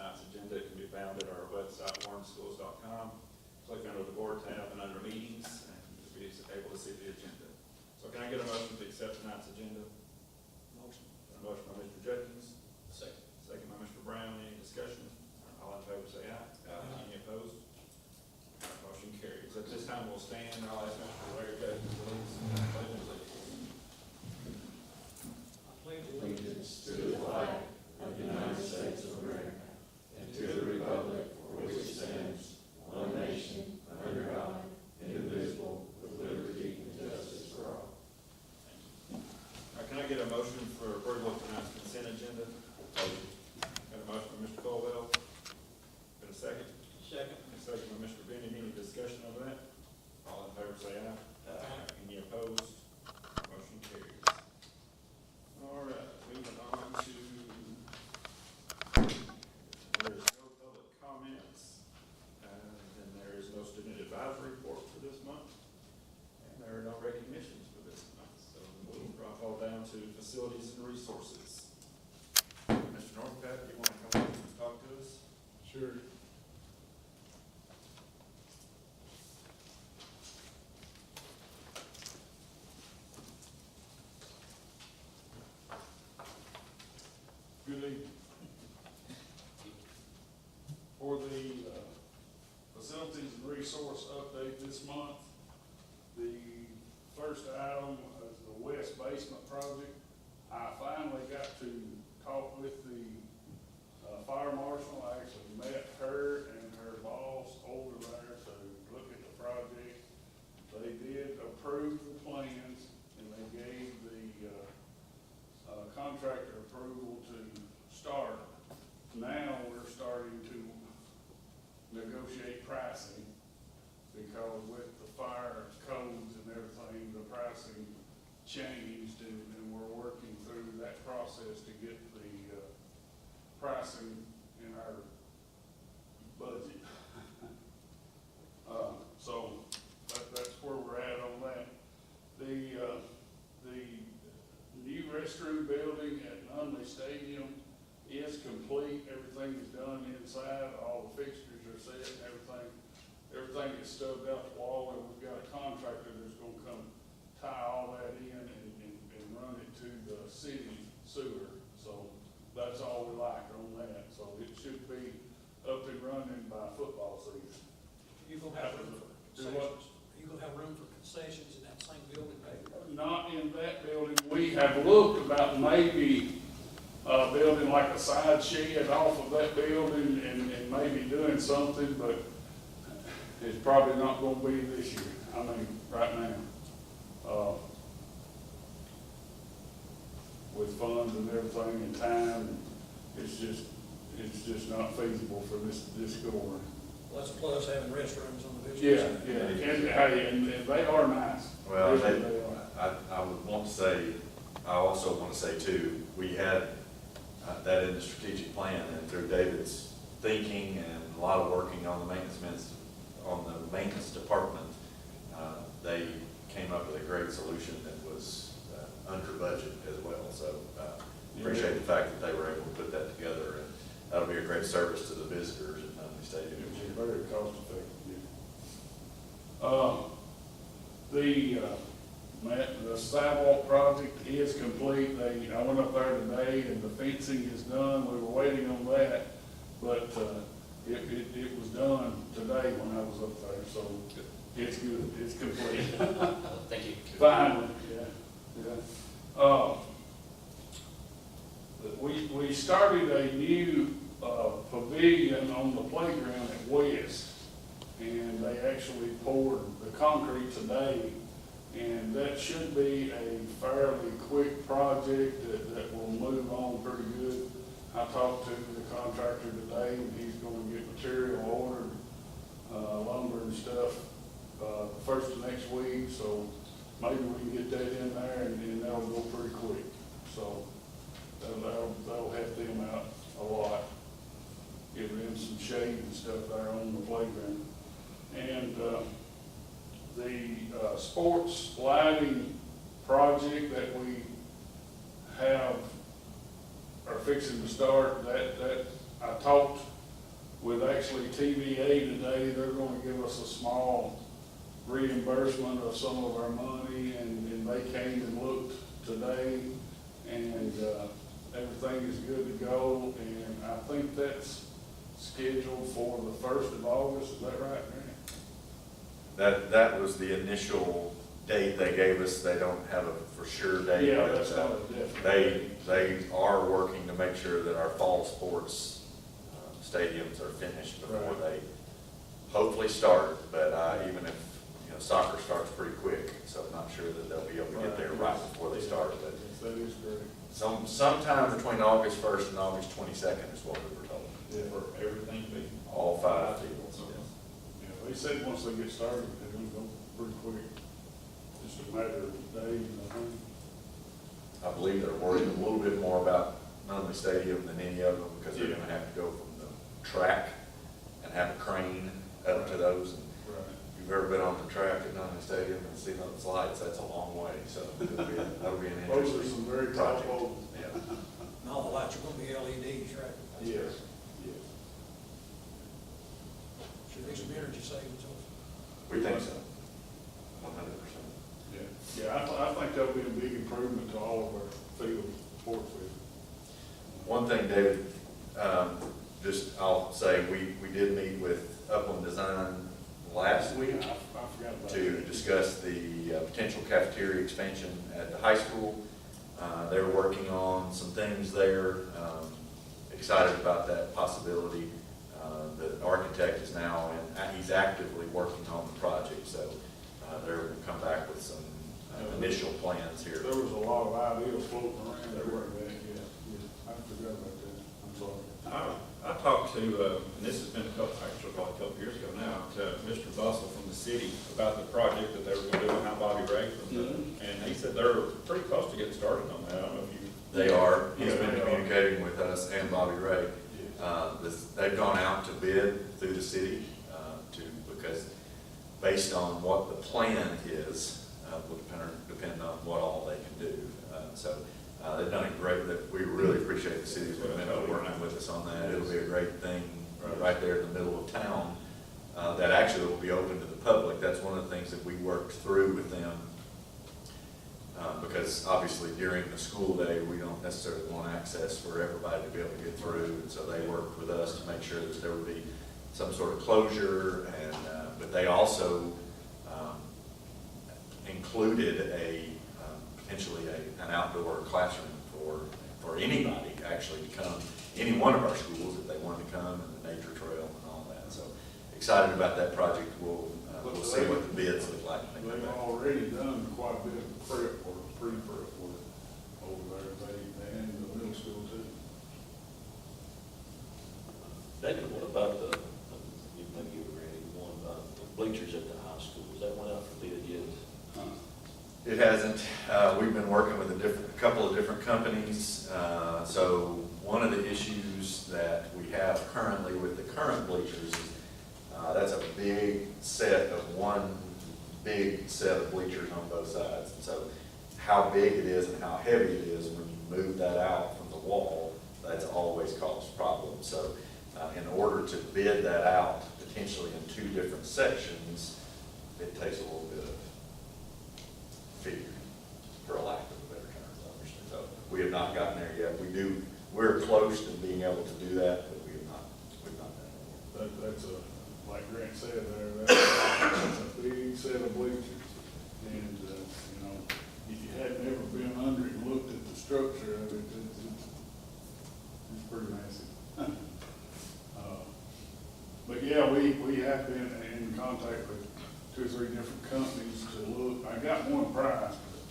tonight's agenda. It can be found at our website, warrenschools.com. Click under the board tab and under meetings, and you'll be able to see the agenda. So can I get a motion to accept tonight's agenda? Motion. A motion by Mr. Judkins, Second. second by Mr. Brown. Any discussion? All in favor say aye. Aye. Any opposed? Motion carries. At this time, we'll stand. I'll ask Mr. Larry Judkins to lead us in the pledge of allegiance. Allegiance to the flag of the United States of America and to the republic for which it stands, one nation, under God, indivisible, with liberty and justice for all. Can I get a motion for approval of tonight's consent agenda? Got a motion by Mr. Colwell. Got a second? Second. A second by Mr. Bennett. Any discussion of that? All in favor say aye. Any opposed? Motion carries. All right, moving on to, there's no public comments, and there is no student advisory report for this month, and there are no recognitions for this month, so we'll drop all down to facilities and resources. Mr. Northcutt, you want to come up and talk to us? Sure. Good evening. For the facilities and resource update this month, the first item is the west basement project. I finally got to talk with the fire marshal. I actually met her and her boss over there to look at the project. They did approve the plans, and they gave the contractor approval to start. Now we're starting to negotiate pricing, because with the fire codes and everything, the pricing changed, and we're working through that process to get the pricing in our budget. So that's where we're at on that. The new restroom building at Nunley Stadium is complete. Everything is done inside. All the fixtures are set, everything is stubbed out the wall, and we've got a contractor that's gonna come tie all that in and run it to the city sewer. So that's all we like on that. So it should be up and running by football season. You gonna have room for Do concessions? what? You gonna have room for concessions in that same building, maybe? Not in that building. We have looked about maybe building like a side shed off of that building and maybe doing something, but it's probably not gonna be this year. I mean, right now. With funds and everything and time, it's just not feasible for this going. Well, that's a plus, having restrooms on the Yeah, business. yeah, and, hey, and they are nice. Well, Really, they are. I would want to say, I also want to say too, we had that in the strategic plan, and through David's thinking and a lot of working on the maintenance department, they came up with a great solution that was under budget as well. So appreciate the fact that they were able to put that together, and that'll be a great service to the visitors at Nunley Stadium. It's very cost effective. The sidewalk project is complete. I went up there today and the fencing is done. We were waiting on that, but it was done today when I was up there, so it's good. It's complete. Thank you. Finally, yeah. We started a new pavilion on the playground at West, and they actually poured the concrete today, and that should be a fairly quick project that will move on pretty good. I talked to the contractor today, and he's gonna get material ordered, lumber and stuff, first of next week, so maybe we can get that in there, and that'll go pretty quick. So that'll help them out a lot. Give them some shade and stuff there on the playground. And the sports lighting project that we are fixing to start, I talked with actually TVA today. They're gonna give us a small reimbursement of some of our money, and they came and looked today, and, everything is good to go, and I think that's scheduled for the 1st of August, is that right, Grant? That was the initial date they gave us. They don't have a for sure date. Yeah, but, that's not a definite. They are working to make sure that our fall sports stadiums are finished before Right. they hopefully start, but even if, you know, soccer starts pretty quick, so I'm not sure that they'll be able to get there right before they start, but That is great. sometime between August 1st and August 22nd is what we were told. For everything to be. All 5 fields. Yeah, they said once they get started, they're gonna go pretty quick. Just a matter of days, I think. I believe they're worried a little bit more about Nunley Stadium than any of them, because they're Yeah. gonna have to go from the track and have a crane up to those. And Right. if you've ever been on the track at Nunley Stadium and seen those lights, that's a long way, so that'll be an Those are interesting some very tall project. poles. Yeah. And all the lights are gonna be LEDs, right? Yes, yes. Should be some energy savings. We think so, 100%. Yeah, yeah, I think that'll be a big improvement to all of our fields, sports fields. One thing, David, I'll say, we did meet with Upland Design last week I forgot about that. to discuss the potential cafeteria expansion at the high school. They're working on some things there, excited about that possibility. The architect is now, he's actively working on the project, so they're going to come back with some initial plans here. There was a lot of ideas floating around there, weren't there? Yeah, I forgot about that, I'm sorry. I talked to, and this has been actually probably a couple of years ago now, to Mr. Bussell from the city about the project that they were gonna do with Bobby Ray. And he said they're pretty close to getting started on that. I don't know if you. They are, he's been Yeah. communicating with us and Bobby Ray. They've gone out to bid through the city, because based on what the plan is, will depend on what all they can do. So they've done a great, we really appreciate the city's been working with us on that. It'll be a great thing right there in the middle of town, that actually will be open to the public. That's one of the things that we worked through with them. Because obviously during the school day, we don't necessarily want access for everybody to be able to get through. And so they worked with us to make sure that there would be some sort of closure, and, but they also included potentially an outdoor classroom for anybody actually to come, any one of our schools if they wanted to come, and the nature trail and all that. So excited about that project. We'll see what the bids look like. when they come They've back. already done quite a bit of prep work, pre-prep work over there, and the middle school too. David, what about you maybe you were ready, one about the bleachers at the high school, has that went out for bid yet? It hasn't. We've been working with a couple of different companies. So one of the issues that we have currently with the current bleachers is that's a big set of one big set of bleachers on both sides. And so how big it is and how heavy it is when you move that out from the wall, that's always caused problems. So in order to bid that out potentially in 2 different sections, it takes a little bit of figuring, for a lack of a better term. So we have not gotten there yet. We're close to being able to do that, but we've not done it. That's like Grant said there, that's a big set of bleachers. And, you know, if you hadn't ever been under it and looked at the structure of it, it's pretty massive. But yeah, we have been in contact with 2 or 3 different companies to look. I got one price, but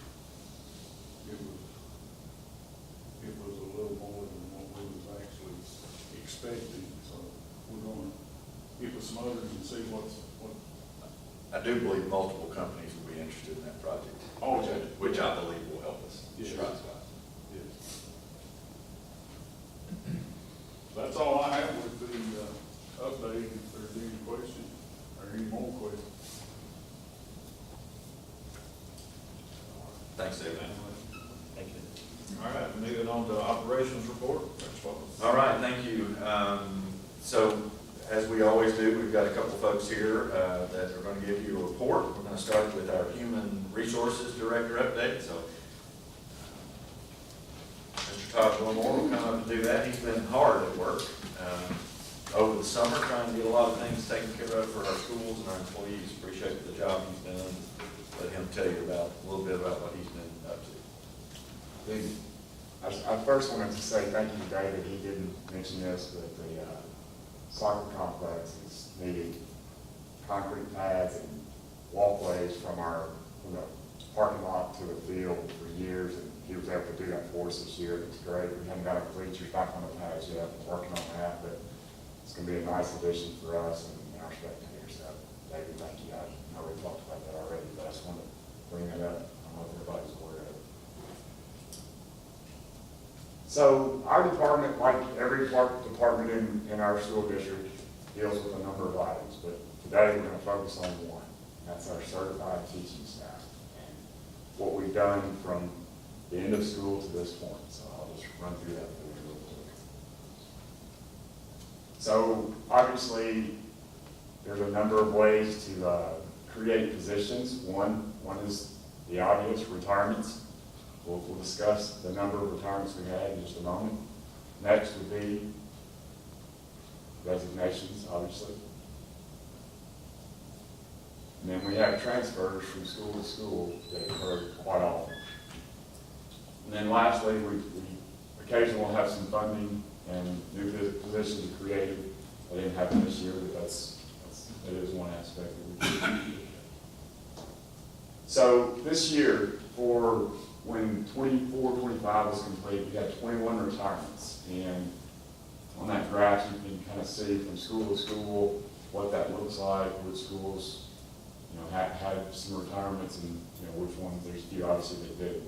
it was a little more than what we was actually expecting, so we're gonna get with some others and see what. I do believe multiple companies will be interested in that project. Oh, which I- yeah. Which I believe will help us. Yes. Price-wise. Yes. That's all I have with the update, if there's any questions, or any more questions. Thanks, David. Thank you. All right, moving on to operations report, Mr. Wallace. All right, thank you. So, as we always do, we've got a couple folks here that are going to give you a report. We're going to start with our Human Resources Director update. So, Mr. Todd Wilmore will come up and do that. He's been hard at work over the summer trying to get a lot of things taken care of for our schools and our employees. Appreciate the job he's done. Let him tell you about a little bit about what he's been up to. I first wanted to say thank you, David. He didn't mention this, but the soccer complex is needing concrete pads and walkways from the parking lot to the field for years, and he was able to do that for us this year. It's great. We haven't got our bleachers back on the pads yet. We're working on that, but it's going to be a nice addition for us and our spectators. So, David, thank you. I know we talked about that already, but I just wanted to bring that up. I don't know if everybody's aware of it. So our department, like every department in our school district, deals with a number of items, but today we're going to focus on one. That's our certified teaching staff and what we've done from the end of school to this point. So I'll just run through that for you real quick. So obviously, there's a number of ways to create positions. One is the obvious, retirements. We'll discuss the number of retirements we had in just a moment. Next would be resignations, obviously. And then we have transfers from school to school that occur quite often. And then lastly, we occasionally will have some funding and new positions created. I didn't happen this year, but that is one aspect that we do. So this year, for when 24-25 was complete, we had 21 retirements. And on that graph, you can kind of see from school to school what that looks like, which schools, had some retirements, and which ones. There's a few obviously that did.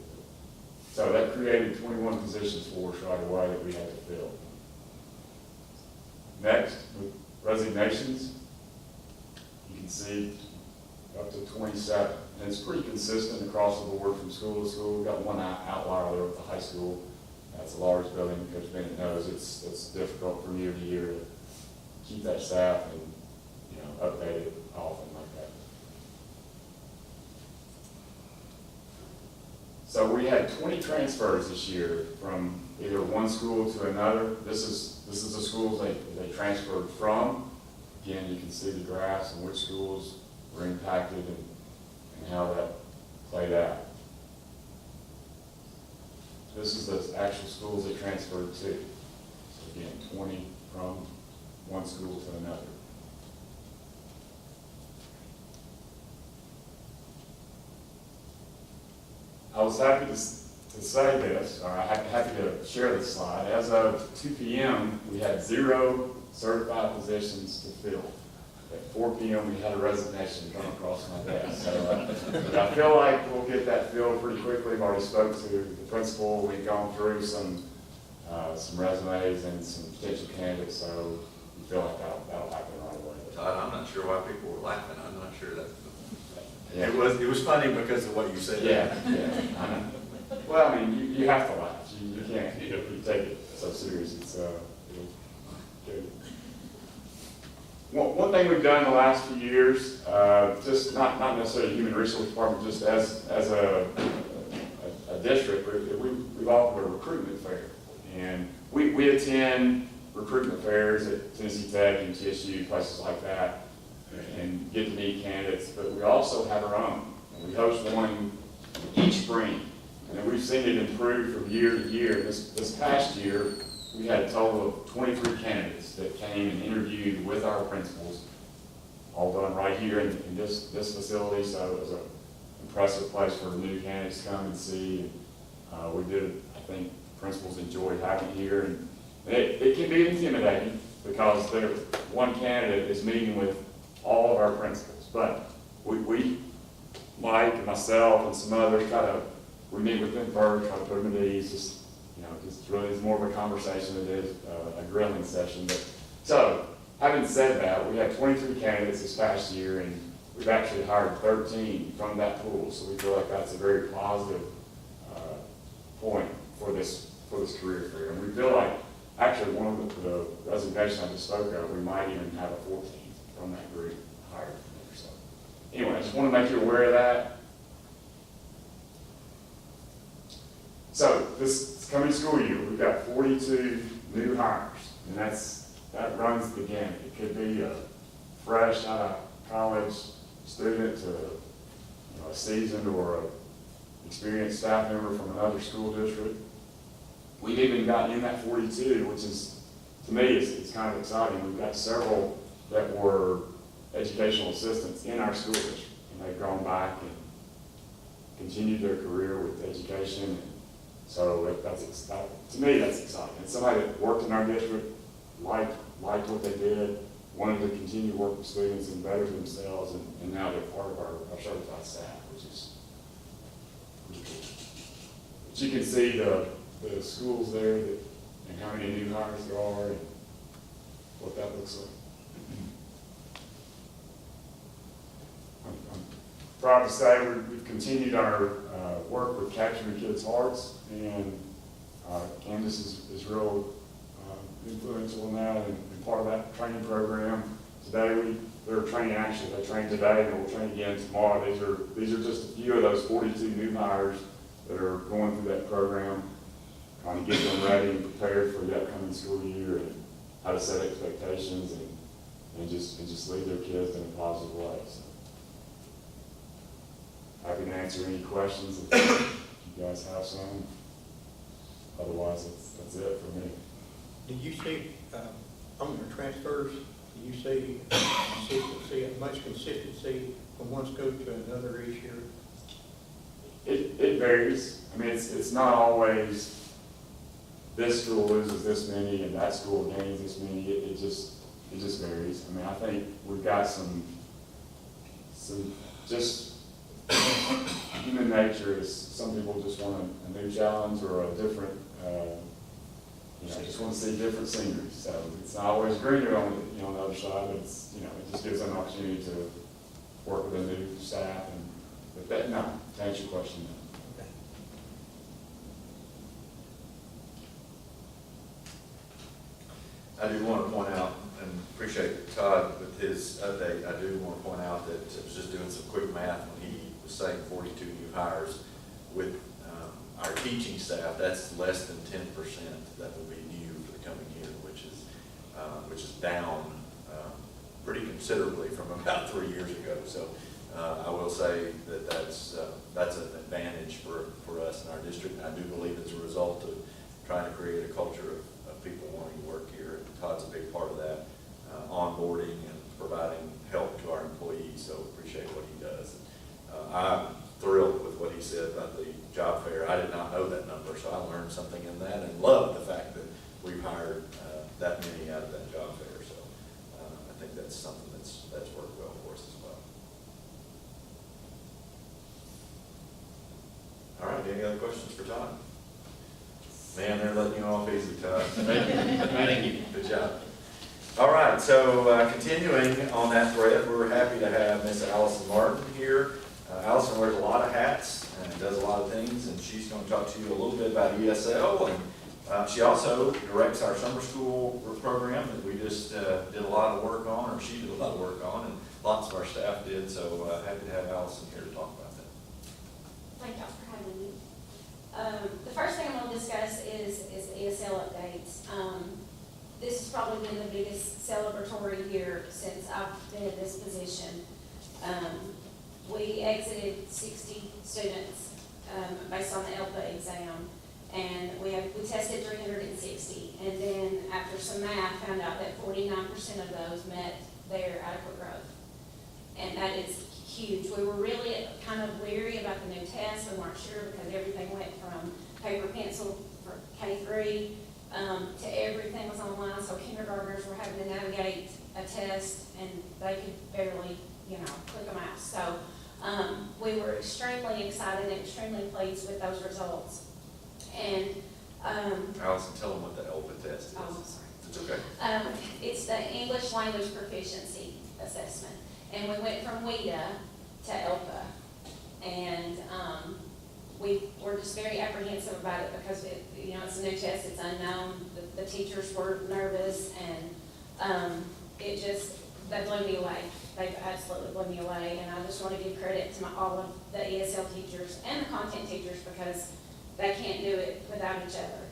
So that created 21 positions for us right away that we had to fill. Next, with resignations, you can see up to 27. And it's pretty consistent across the board from school to school. We've got one outlier there with the high school. That's a large building. Coach Bennett knows it's difficult from year to year to keep that staff and update it often like that. So we had 20 transfers this year from either one school to another. This is the schools they transferred from. Again, you can see the graphs and which schools were impacted and how that played out. This is the actual schools they transferred to. So again, 20 from one school to another. I was happy to say this, or I'm happy to share this slide. As of 2 p.m., we had 0 certified positions to fill. At 4 p.m., we had a resignation come across my desk. So but I feel like we'll get that filled pretty quickly. I've already spoke to the principal. We've gone through some resumes and some potential candidates, so we feel like that'll happen right away. Todd, I'm not sure why people were laughing. I'm not sure that. Yeah. It was funny because of what you said. Yeah, I know. Well, I mean, you have to laugh. You can't, you take it so serious. It's good. One thing we've done in the last few years, just not necessarily Human Resource Department, just as a district, we've offered a recruitment fair. And we attend recruitment fairs at Tennessee Tech and TSU, places like that, and get to meet candidates. But we also have our own. And we host one each spring. And we've seen it improve from year to year. This past year, we had a total of 23 candidates that came and interviewed with our principals, all done right here in this facility. So it was an impressive place for new candidates to come and see. We did, I think, principals enjoyed having it here. And it can be intimidating because one candidate is meeting with all of our principals. But we Mike and myself and some others, we meet with them first, try to put them at ease. Just really is more of a conversation than it is a grilling session. But so, having said that, we had 23 candidates this past year, and we've actually hired 13 from that pool. So we feel like that's a very positive point for this for this career fair. And we feel like, actually, one of the resignations I just spoke of, we might even have a 14th from that group hired from there. So anyway, I just want to make you aware of that. So this coming school year, we've got 42 new hires, and that runs the gamut. It could be a fresh out of college student to a seasoned or a experienced staff member from another school district. We've even got in that 42, which is, to me, it's kind of exciting. We've got several that were educational assistants in our school district, and they've gone back and continued their career with education. And so to me, that's exciting. It's somebody that worked in our district, liked what they did, wanted to continue working with students and better themselves, and now they're part of our certified staff, which is pretty cool. But you can see the schools there and how many new hires there are and what that looks like. I'm proud to say we've continued our work with Capturing Kids' Hearts, and Candace is real influential in that and part of that training program. Today they're training, actually they trained today and we'll train again tomorrow. These are just a few of those 42 new hires that are going through that program, trying to get them ready and prepared for the upcoming school year and how to set expectations and just lead their kids in a positive way. So, happy to answer any questions if you guys have some. Otherwise, that's it for me. Do you see, on your transfers, do you see consistency, much consistency from one school to another each year? It varies. I mean, it's not always this school loses this many and that school gains this many. It just varies. I mean, I think we've got some just human nature is some people just want a new challenge or a different, just want to see different scenery. So it's not always greener on the other side, but it's, it just gives them an opportunity to work with a new staff. And but that, no, to answer your question, no. Okay. I do want to point out, and appreciate Todd with his update, I do want to point out that I was just doing some quick math when he was saying 42 new hires. With our teaching staff, that's less than 10% that will be new for the coming year, which is down pretty considerably from about 3 years ago. So I will say that that's an advantage for us in our district. And I do believe it's a result of trying to create a culture of people wanting to work here. And Todd's a big part of that, onboarding and providing help to our employees. So appreciate what he does. I'm thrilled with what he said about the job fair. I did not know that number, so I learned something in that and love the fact that we've hired that many out of that job fair. So I think that's something that's worked well for us as well. All right, any other questions for Todd? Man, they're letting you off easy, Todd. Thank you. Good job. All right, so continuing on that thread, we're happy to have Miss Allison Martin here. Allison wears a lot of hats and does a lot of things, and she's going to talk to you a little bit about ESL. And she also directs our summer school program that we just did a lot of work on, or she did a lot of work on, and lots of our staff did. So happy to have Allison here to talk about that. Thank y'all for having me. The first thing I'm going to discuss is ESL updates. This has probably been the biggest celebratory year since I've been in this position. We exited 60 students based on the ELPA exam, and we tested 360, and then after some math, found out that 49% of those met their adequate growth, and that is huge. We were really kind of weary about the new test. We weren't sure because everything went from paper pencil for K3 to everything was online, so kindergartners were having to navigate a test, and they could barely, click a mouse. So we were extremely excited and extremely pleased with those results. And Allison, tell them what the ELPA test is. oh, I'm sorry. It's okay. It's the English Language Proficiency Assessment. And we went from WIDA to ELPA. And we were just very apprehensive about it because it, you know, it's a new test, it's unknown. The teachers were nervous and, it just, they blew me away. They absolutely blew me away. And I just want to give credit to all of the ESL teachers and the content teachers because they can't do it without each other.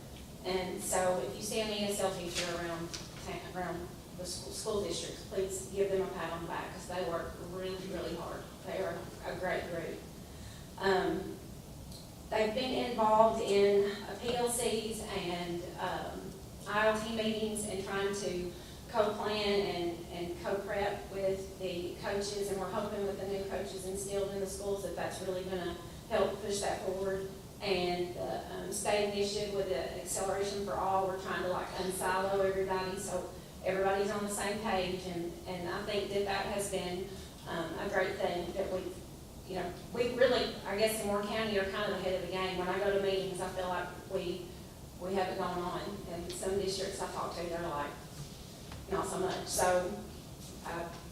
And so if you see an ESL teacher around the school districts, please give them a pat on the back because they work really, really hard. They are a great group. They've been involved in PLCs and ILT meetings and trying to co-plan and co-prep with the coaches, and we're hoping with the new coaches instilled in the schools that that's really going to help push that forward. And the state initiative with the Acceleration for All, we're trying to like unsilo everybody so everybody's on the same page, and I think that that has been a great thing that we've, you know, we really, I guess in Moore County are kind of ahead of the game. When I go to meetings, I feel like we have it going on, and some districts I talk to, they're like, not so much. So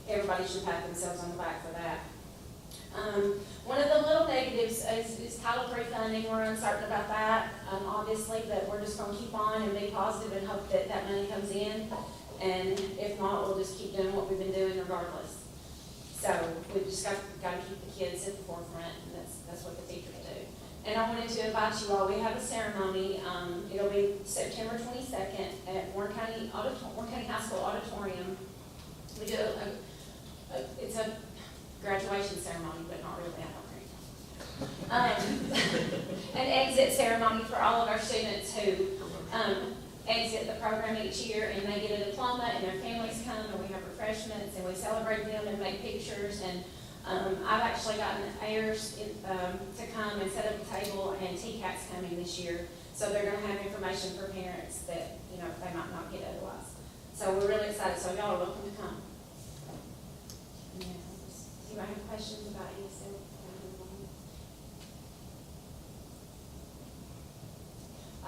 everybody should pat themselves on the back for that. One of the little negatives is Title III funding. We're uncertain about that, obviously, but we're just going to keep on and be positive and hope that that money comes in. And if not, we'll just keep doing what we've been doing regardless. So we've just got to keep the kids at the forefront, and that's what the teachers do. And I wanted to invite you all. We have a ceremony. It'll be September 22nd at Warren County High School Auditorium. We do it's a graduation ceremony, but not really, I don't think. An exit ceremony for all of our students who exit the program each year, and they get a diploma, and their families come, and we have refreshments, and we celebrate them and make pictures. And I've actually gotten heirs to come and set up a table, and TCAT's coming this year, so they're going to have information for parents that, you know, they might not get otherwise. So we're really excited. So y'all are welcome to come. Do you have questions about ESL?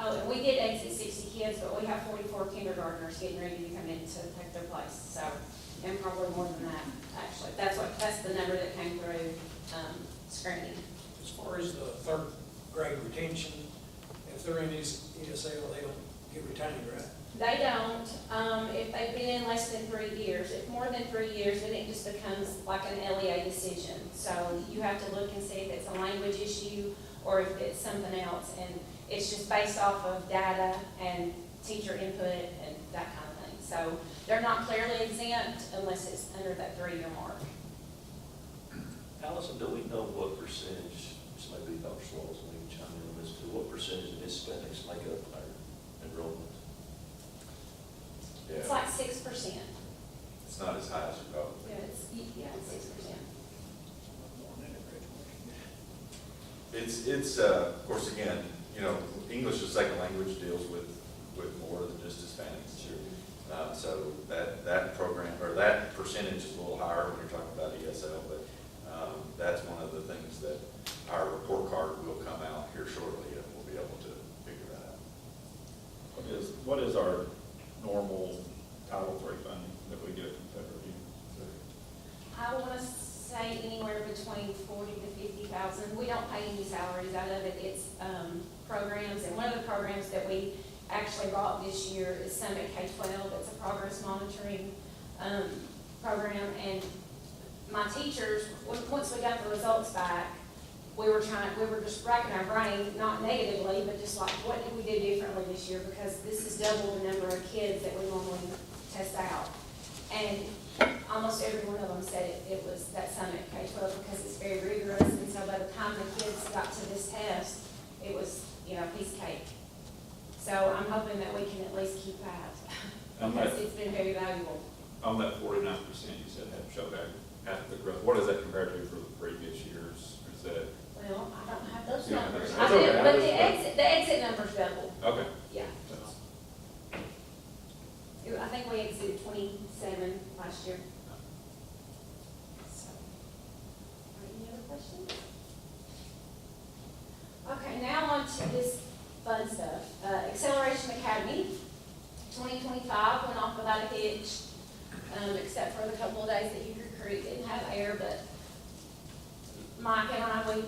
Oh, and we did exit 60 kids, but we have 44 kindergartners getting ready to come in to take their place. So, and probably more than that, actually. That's the number that came through screening. As far as the third grade retention, if they're in ESL, they don't get retained, right? They don't, if they've been in less than 3 years. If more than 3 years, then it just becomes like an LEA decision. So you have to look and see if it's a language issue or if it's something else. And it's just based off of data and teacher input and that kind of thing. So they're not clearly exempt unless it's under that 3-year mark. Allison, do we know what percentage, this may be Dr. Swallows, maybe chime in on this too, what percentage of Hispanics make up our enrollment? It's Yeah, like 6%. it's not as high as you thought. Yeah, it's 6%. It's of course, again, you know, English as a second language deals with more than just Hispanics. Sure. So that program, or that percentage is a little higher when you're talking about ESL, but that's one of the things that our report card will come out here shortly, and we'll be able to figure that out. What is our normal Title III funding that we get from federal unit? I want to say anywhere between 40 to 50,000. We don't pay any salaries out of it. It's programs, and one of the programs that we actually brought this year is Summit K-12. It's a progress monitoring program, and my teachers, once we got the results back, we were just racking our brain, not negatively, but just like, what did we do differently this year? Because this is double the number of kids that we normally test out. And almost every one of them said it was that Summit K-12 because it's very rigorous, and so by the time the kids got to this test, it was, you know, a piece of cake. So I'm hoping that we can at least keep that, because it's been very valuable. On that 49% you said had showed after the growth, what does that compare to for the previous years? Or is that? Well, I don't have those Yeah, numbers. that's okay. But the exit numbers double, Okay. yeah. I think we exited 27 last year. So, are there any other questions? Okay, now on to this fun stuff. Acceleration Academy, 2025 went off without a hitch, except for the couple of days that Hickory Creek didn't have air, but Mike and I,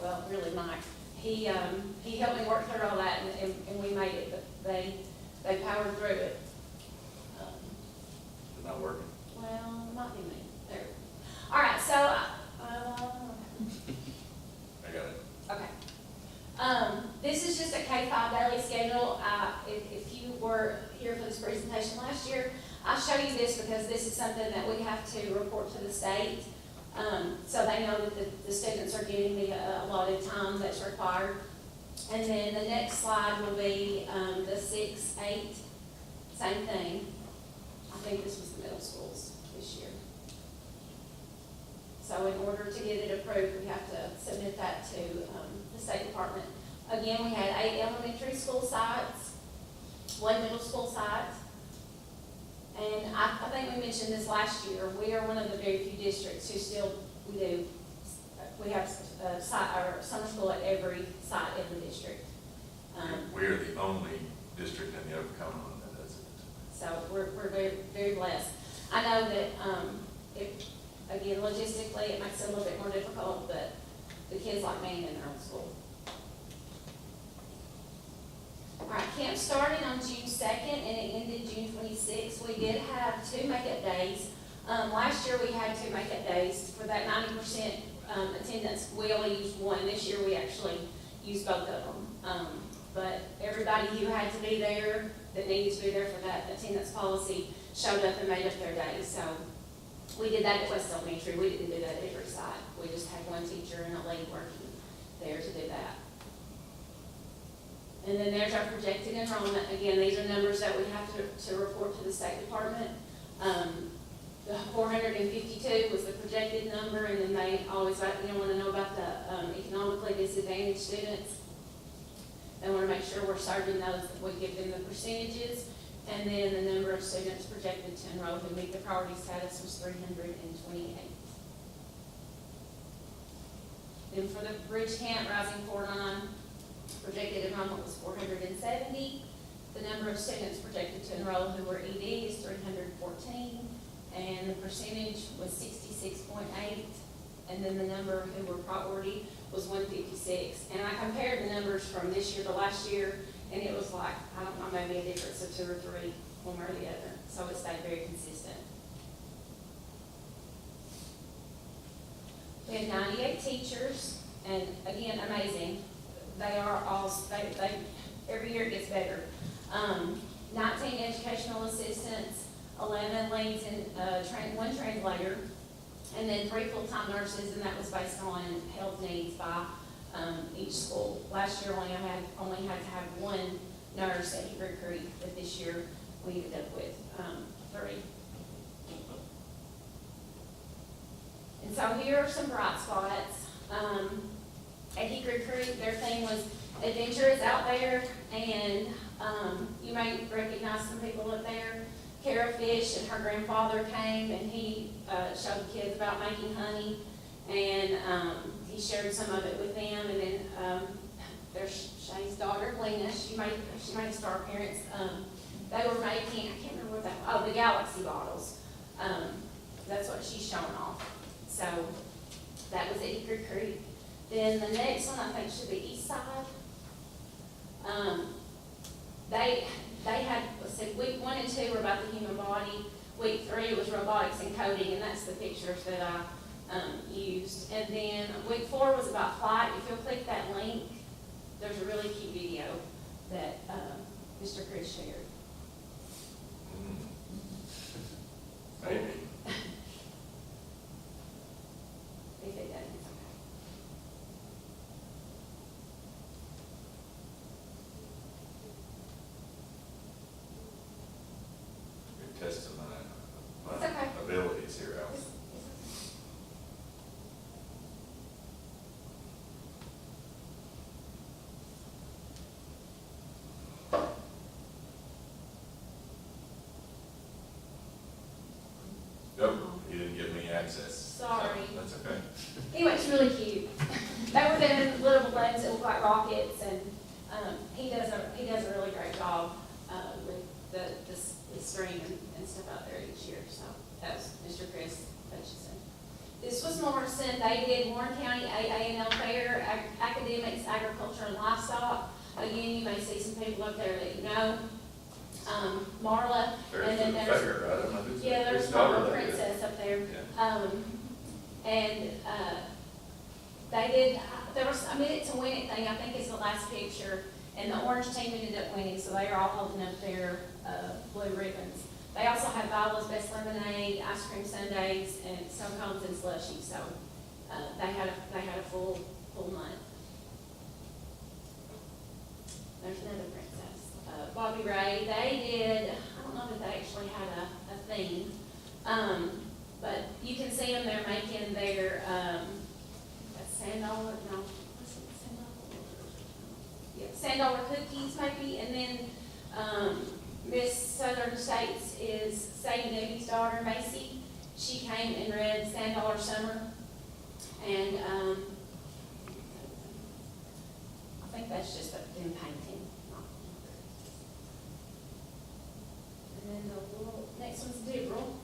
well, really Mike, he helped me work through all that, and we made it, but they powered through it. It's not working. Well, it might be me, there. All right, so, I got it. okay. This is just a K-5 daily schedule. If you were here for this presentation last year, I show you this because this is something that we have to report to the state. So they know that the students are getting the allotted time that's required. And then the next slide will be the 6-8, same thing. I think this was the middle schools this year. So in order to get it approved, we have to submit that to the State Department. Again, we had 8 elementary school sites, 1 middle school site. And I think we mentioned this last year, we are one of the very few districts who still, we have a site, or summer school at every site in the district. We're the only district in the Upper Cumberland that does it. So we're very, very blessed. I know that, again, logistically, it makes it a little bit more difficult, but the kids like being in their own school. All right, camp started on June 2nd and it ended June 26th. We did have 2 makeup days. Last year we had 2 makeup days. For that 90% attendance, we only used 1. This year we actually used both of them. But everybody who had to be there, that needed to be there for that attendance policy, showed up and made up their days. So we did that at West Elementary. We didn't do that at every site. We just had 1 teacher and a lead working there to do that. And then there's our projected enrollment. Again, these are numbers that we have to report to the State Department. The 452 was the projected number, and then they always want to know about the economically disadvantaged students. They want to make sure we're serving those, that we give them the percentages. And then the number of students projected to enroll who meet the priority status was 328. Then for the Bridge Camp Rising 4-9, projected enrollment was 470. The number of students projected to enroll who were ED is 314, and the percentage was 66.8. And then the number who were priority was 156. And I compared the numbers from this year to last year, and it was like, I don't know, maybe a difference of 2 or 3, one way or the other. So it stayed very consistent. We had 98 teachers, and again, amazing. They are all, every year it gets better. 19 educational assistants, 11 leads, and 1 translator, and then 3 full-time nurses, and that was based on health needs by each school. Last year, only had to have 1 nurse at Hickory Creek, but this year we ended up with 3. And so here are some bright spots. At Hickory Creek, their theme was adventure is out there, and you may recognize some people up there. Kara Fish and her grandfather came, and he showed the kids about making honey, and he shared some of it with them. And then there's Shay's daughter, Lena. She made a star appearance. They were making, I can't remember what that was, the Galaxy bottles. That's what she's showing off. So that was at Hickory Creek. Then the next one I think should be East Side. They had, let's see, week 1 and 2 were about the human body. Week 3 was robotics and coding, and that's the pictures that I used. And then week 4 was about flight. If you'll click that link, there's a really cute video that Mr. Chris shared. Maybe. If it doesn't, it's okay. You're testing my It's okay. abilities here, Al. Nope, he didn't give me access. Sorry. That's okay. Anyway, it's really cute. They were doing little balloons that look like rockets, and he does a really great job with the string and stuff out there each year. So that was Mr. Chris Hutchison. This was Morrison, they did Warren County AANL Fair, Academics, Agriculture, and Livestock. Again, you may see some people up there that you know, Marla, and then there's, Fair, I don't know who's. yeah, there's whose daughter Marla that is. Princess up there. Yeah. They did, there was a minute to win it thing, I think is the last picture, and the orange team ended up winning, so they are all holding up their, blue ribbons. They also had Viola's Best Lemonade, ice cream sundaes, and snow cones and slushy, so, they had a full month. There's another princess. Bobby Ray, they did, I don't know that they actually had a theme, but you can see them, they're making their, $1, no, what's it, $1? Yeah, $1 cookies maybe, and then, Miss Southern States is Sadie Debbie's daughter, Macy. She came and read $1 Summer, and, I think that's just them painting. And then the little, next one's Dibble.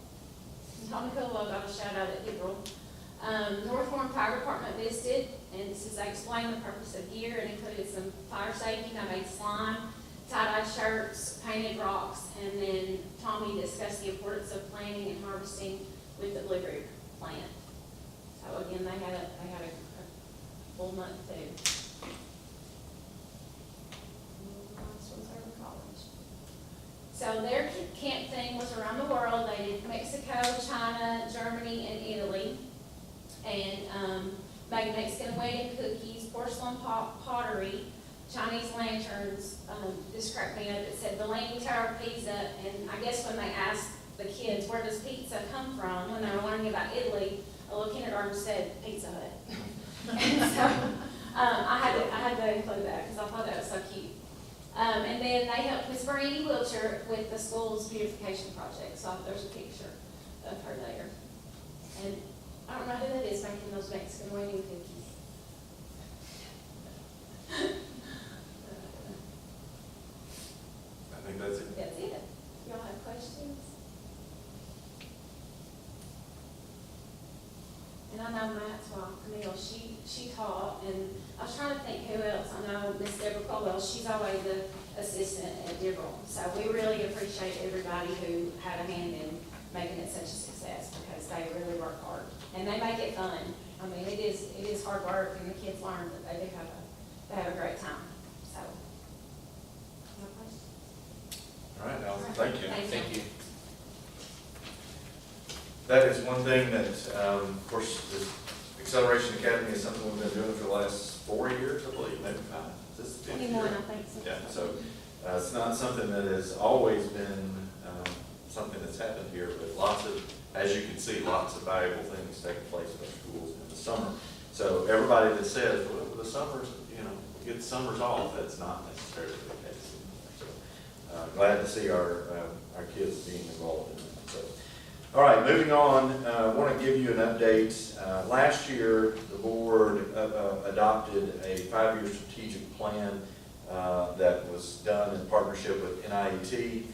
Tommy Colo got a shout out at Dibble. North Warren Fire Department visited, and this is, they explained the purpose of gear, and included some fire safety, I made slime, tie-dye shirts, painted rocks, and then Tommy discussed the importance of planting and harvesting with the blueberry plant. So again, they had a full month too. So their camp thing was around the world. They did Mexico, China, Germany, and Italy. And made Mexican wedding cookies, porcelain pottery, Chinese lanterns. This cracked me up. It said the Leaning Tower of Pisa. And I guess when they asked the kids, where does pizza come from, when they were learning about Italy, a little kindergarten said Pizza Hut. And so I had to include that because I thought that was so cute. And then they helped Miss Brandy Wiltshire with the school's beautification project. So there's a picture of her there. And I don't know who that is making those Mexican wedding cookies. I think that's it. That's it. Y'all have questions? And I know Matt's wife, Camille, she taught, and I was trying to think who else. I know Miss Deborah Colwell, she's always the assistant at Dibble. So we really appreciate everybody who had a hand in making it such a success, because they really work hard. And they make it fun. I mean, it is hard work, and the kids learn, but they have a great time, so. No questions? All right, Allison, thank you. Thank you. That is one thing that, of course, the Acceleration Academy is something we've been doing for the last 4 years, I believe, maybe 5. Is this the 5th year? 21, I think so. Yeah, so it's not something that has always been something that's happened here, but lots of, as you can see, lots of valuable things taking place in our schools in the summer. So everybody that says, well, the summers, we get the summers off, that's not necessarily the case anymore. So glad to see our kids being involved in that. So, all right, moving on, I want to give you an update. Last year, the board adopted a 5-year strategic plan that was done in partnership with NIET.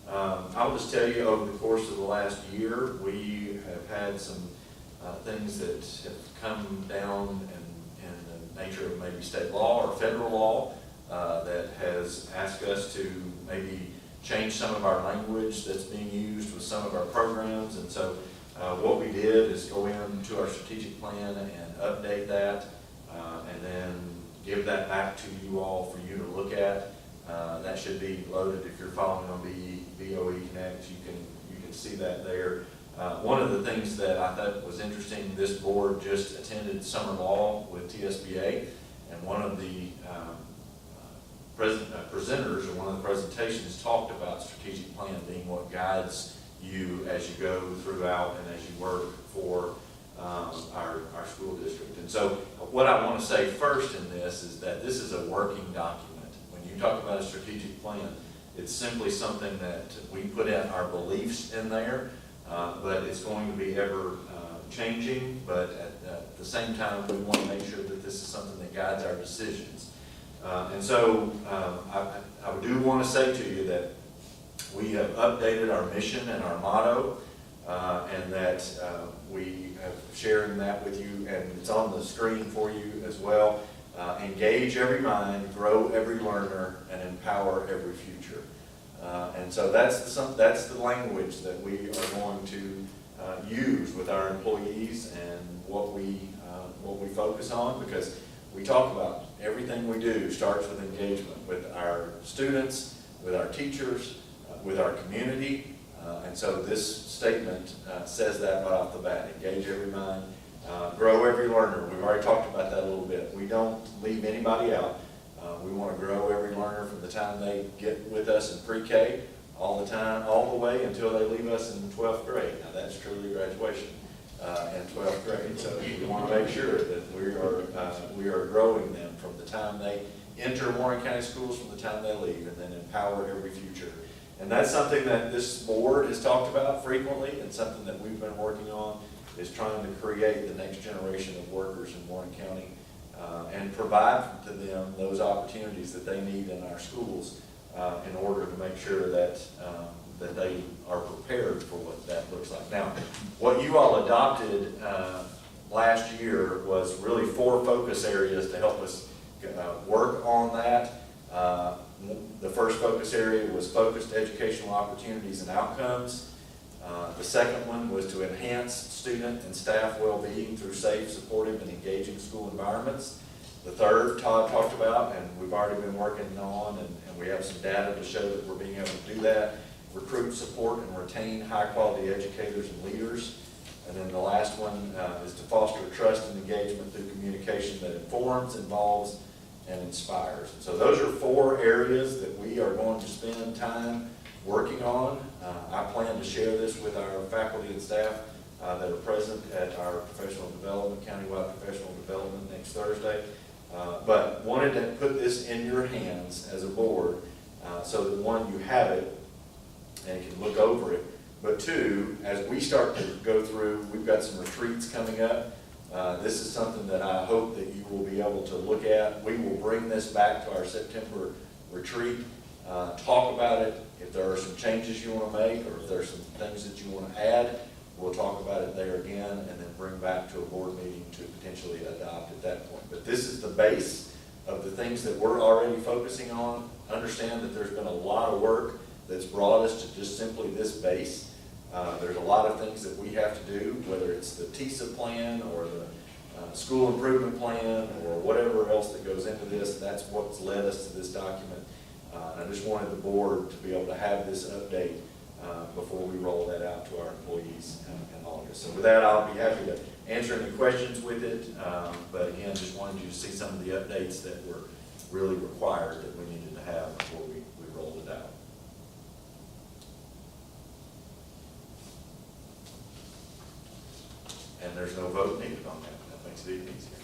I'll just tell you, over the course of the last year, we have had some things that have come down in the nature of maybe state law or federal law that has asked us to maybe change some of our language that's being used with some of our programs. And so what we did is go into our strategic plan and update that and then give that back to you all for you to look at. That should be loaded if you're following on BOE Connect. You can see that there. One of the things that I thought was interesting, this board just attended Summer Law with TSBA, and one of the presenters or one of the presentations talked about strategic plan being what guides you as you go throughout and as you work for our school district. And so what I want to say first in this is that this is a working document. When you talk about a strategic plan, it's simply something that we put in our beliefs in there, but it's going to be ever changing. But at the same time, we want to make sure that this is something that guides our decisions. And so I do want to say to you that we have updated our mission and our motto. and that we have sharing that with you, and it's on the screen for you as well. Engage every mind, grow every learner, and empower every future. And so that's the language that we are going to use with our employees and what we focus on, because we talk about everything we do starts with engagement with our students, with our teachers, with our community. And so this statement says that right off the bat: engage every mind, grow every learner. We've already talked about that a little bit. We don't leave anybody out. We want to grow every learner from the time they get with us in pre-K all the way until they leave us in 12th grade. Now that's truly graduation in 12th grade. So we want to make sure that we are growing them from the time they enter Warren County Schools, from the time they leave, and then empower every future. And that's something that this board has talked about frequently, and something that we've been working on, is trying to create the next generation of workers in Warren County and provide to them those opportunities that they need in our schools in order to make sure that they are prepared for what that looks like. Now, what you all adopted last year was really 4 focus areas to help us work on that. The first focus area was focused educational opportunities and outcomes. The second one was to enhance student and staff well-being through safe, supportive, and engaging school environments. The third, Todd talked about, and we've already been working on, and we have some data to show that we're being able to do that: recruit, support, and retain high-quality educators and leaders. And then the last one is to foster trust and engagement through communication that informs, involves, and inspires. So those are 4 areas that we are going to spend time working on. I plan to share this with our faculty and staff that are present at our professional development, countywide professional development next Thursday. But wanted to put this in your hands as a board so that 1, you have it and can look over it. But 2, as we start to go through, we've got some retreats coming up. This is something that I hope that you will be able to look at. We will bring this back to our September retreat, talk about it. If there are some changes you want to make, or if there's some things that you want to add, we'll talk about it there again, and then bring back to a board meeting to potentially adopt at that point. But this is the base of the things that we're already focusing on. Understand that there's been a lot of work that's brought us to just simply this base. There's a lot of things that we have to do, whether it's the TISA plan or the school improvement plan or whatever else that goes into this. That's what's led us to this document. I just wanted the board to be able to have this update before we roll that out to our employees in August. So with that, I'll be happy to answer any questions with it. But again, just wanted you to see some of the updates that were really required that we needed to have before we rolled it out. And there's no vote needed on that. That makes it even easier.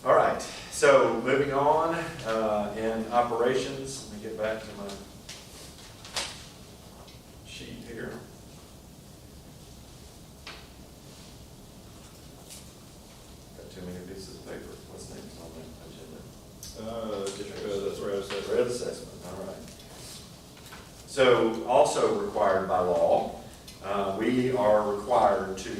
All right, so moving on in operations, let me get back to my sheet here. Got too many pieces of paper. What's next on the agenda? The threat assessment. Threat assessment, all right. So also required by law, we are required to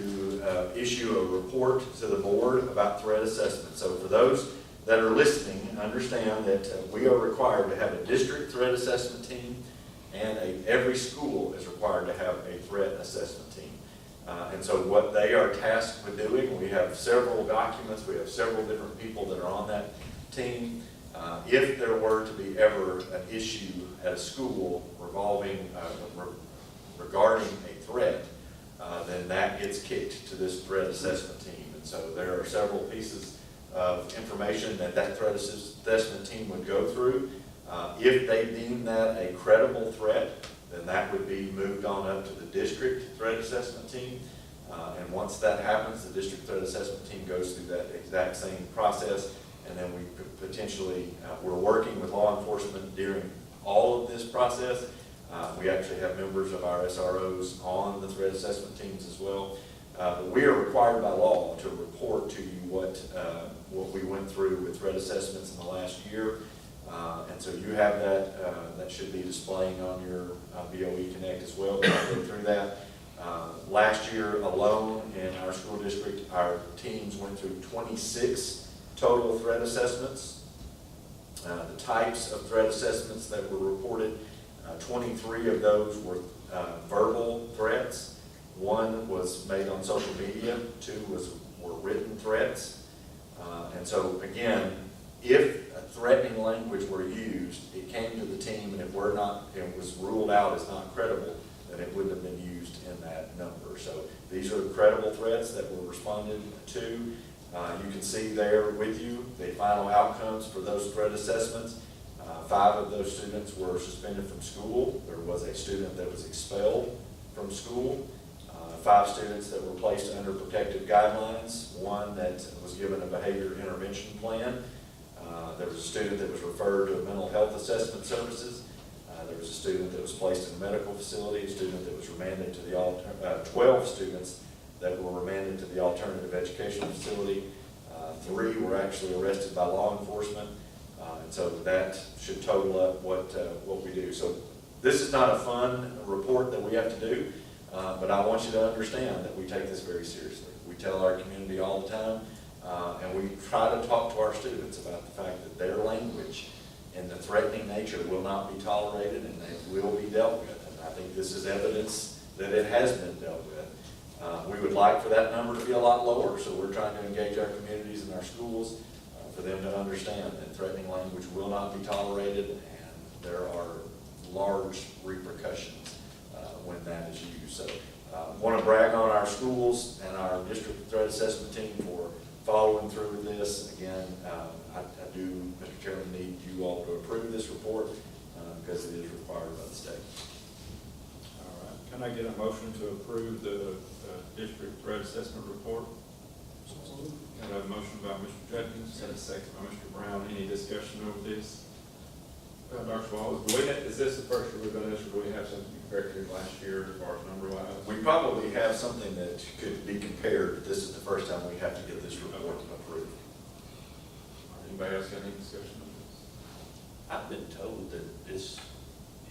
issue a report to the board about threat assessment. So for those that are listening, understand that we are required to have a district threat assessment team, and every school is required to have a threat assessment team. And so what they are tasked with doing, we have several documents, we have several different people that are on that team. If there were to be ever an issue at a school regarding a threat, then that gets kicked to this threat assessment team. And so there are several pieces of information that threat assessment team would go through. If they deem that a credible threat, then that would be moved on up to the district threat assessment team. And once that happens, the district threat assessment team goes through that exact same process. And then we potentially, we're working with law enforcement during all of this process. We actually have members of our SROs on the threat assessment teams as well. But we are required by law to report to you what we went through with threat assessments in the last year. And so you have that, that should be displaying on your BOE Connect as well. We'll go through that. Last year alone in our school district, our teams went through 26 total threat assessments. The types of threat assessments that were reported, 23 of those were verbal threats. 1 was made on social media, 2 were written threats. And so again, if a threatening language were used, it came to the team, and if it was ruled out as not credible, then it wouldn't have been used in that number. So these are credible threats that were responded to. You can see there with you the final outcomes for those threat assessments. 5 of those students were suspended from school. There was a student that was expelled from school. 5 students that were placed under protective guidelines. 1 that was given a behavior intervention plan. There was a student that was referred to mental health assessment services. There was a student that was placed in a medical facility, a student that was remanded to the 12 students that were remanded to the alternative education facility. 3 were actually arrested by law enforcement. And so that should total up what we do. So this is not a fun report that we have to do, but I want you to understand that we take this very seriously. We tell our community all the time, and we try to talk to our students about the fact that their language and the threatening nature will not be tolerated, and they will be dealt with. And I think this is evidence that it has been dealt with. We would like for that number to be a lot lower, so we're trying to engage our communities and our schools for them to understand that threatening language will not be tolerated, and there are large repercussions when that is used. So want to brag on our schools and our district threat assessment team for following through with this. Again, I do, Mr. Chairman, need you all to approve this report because it is required by the state. All right, can I get a motion to approve the district threat assessment report? Got a motion by Mr. Judkins, and a second by Mr. Brown. Any discussion over this? Dr. Wallace, is this the first year we've done this, or do we have something compared to last year as far as number-wise? We probably have something that could be compared, but this is the first time we have to get this report approved. Anybody else got any discussion on this? I've been told that this,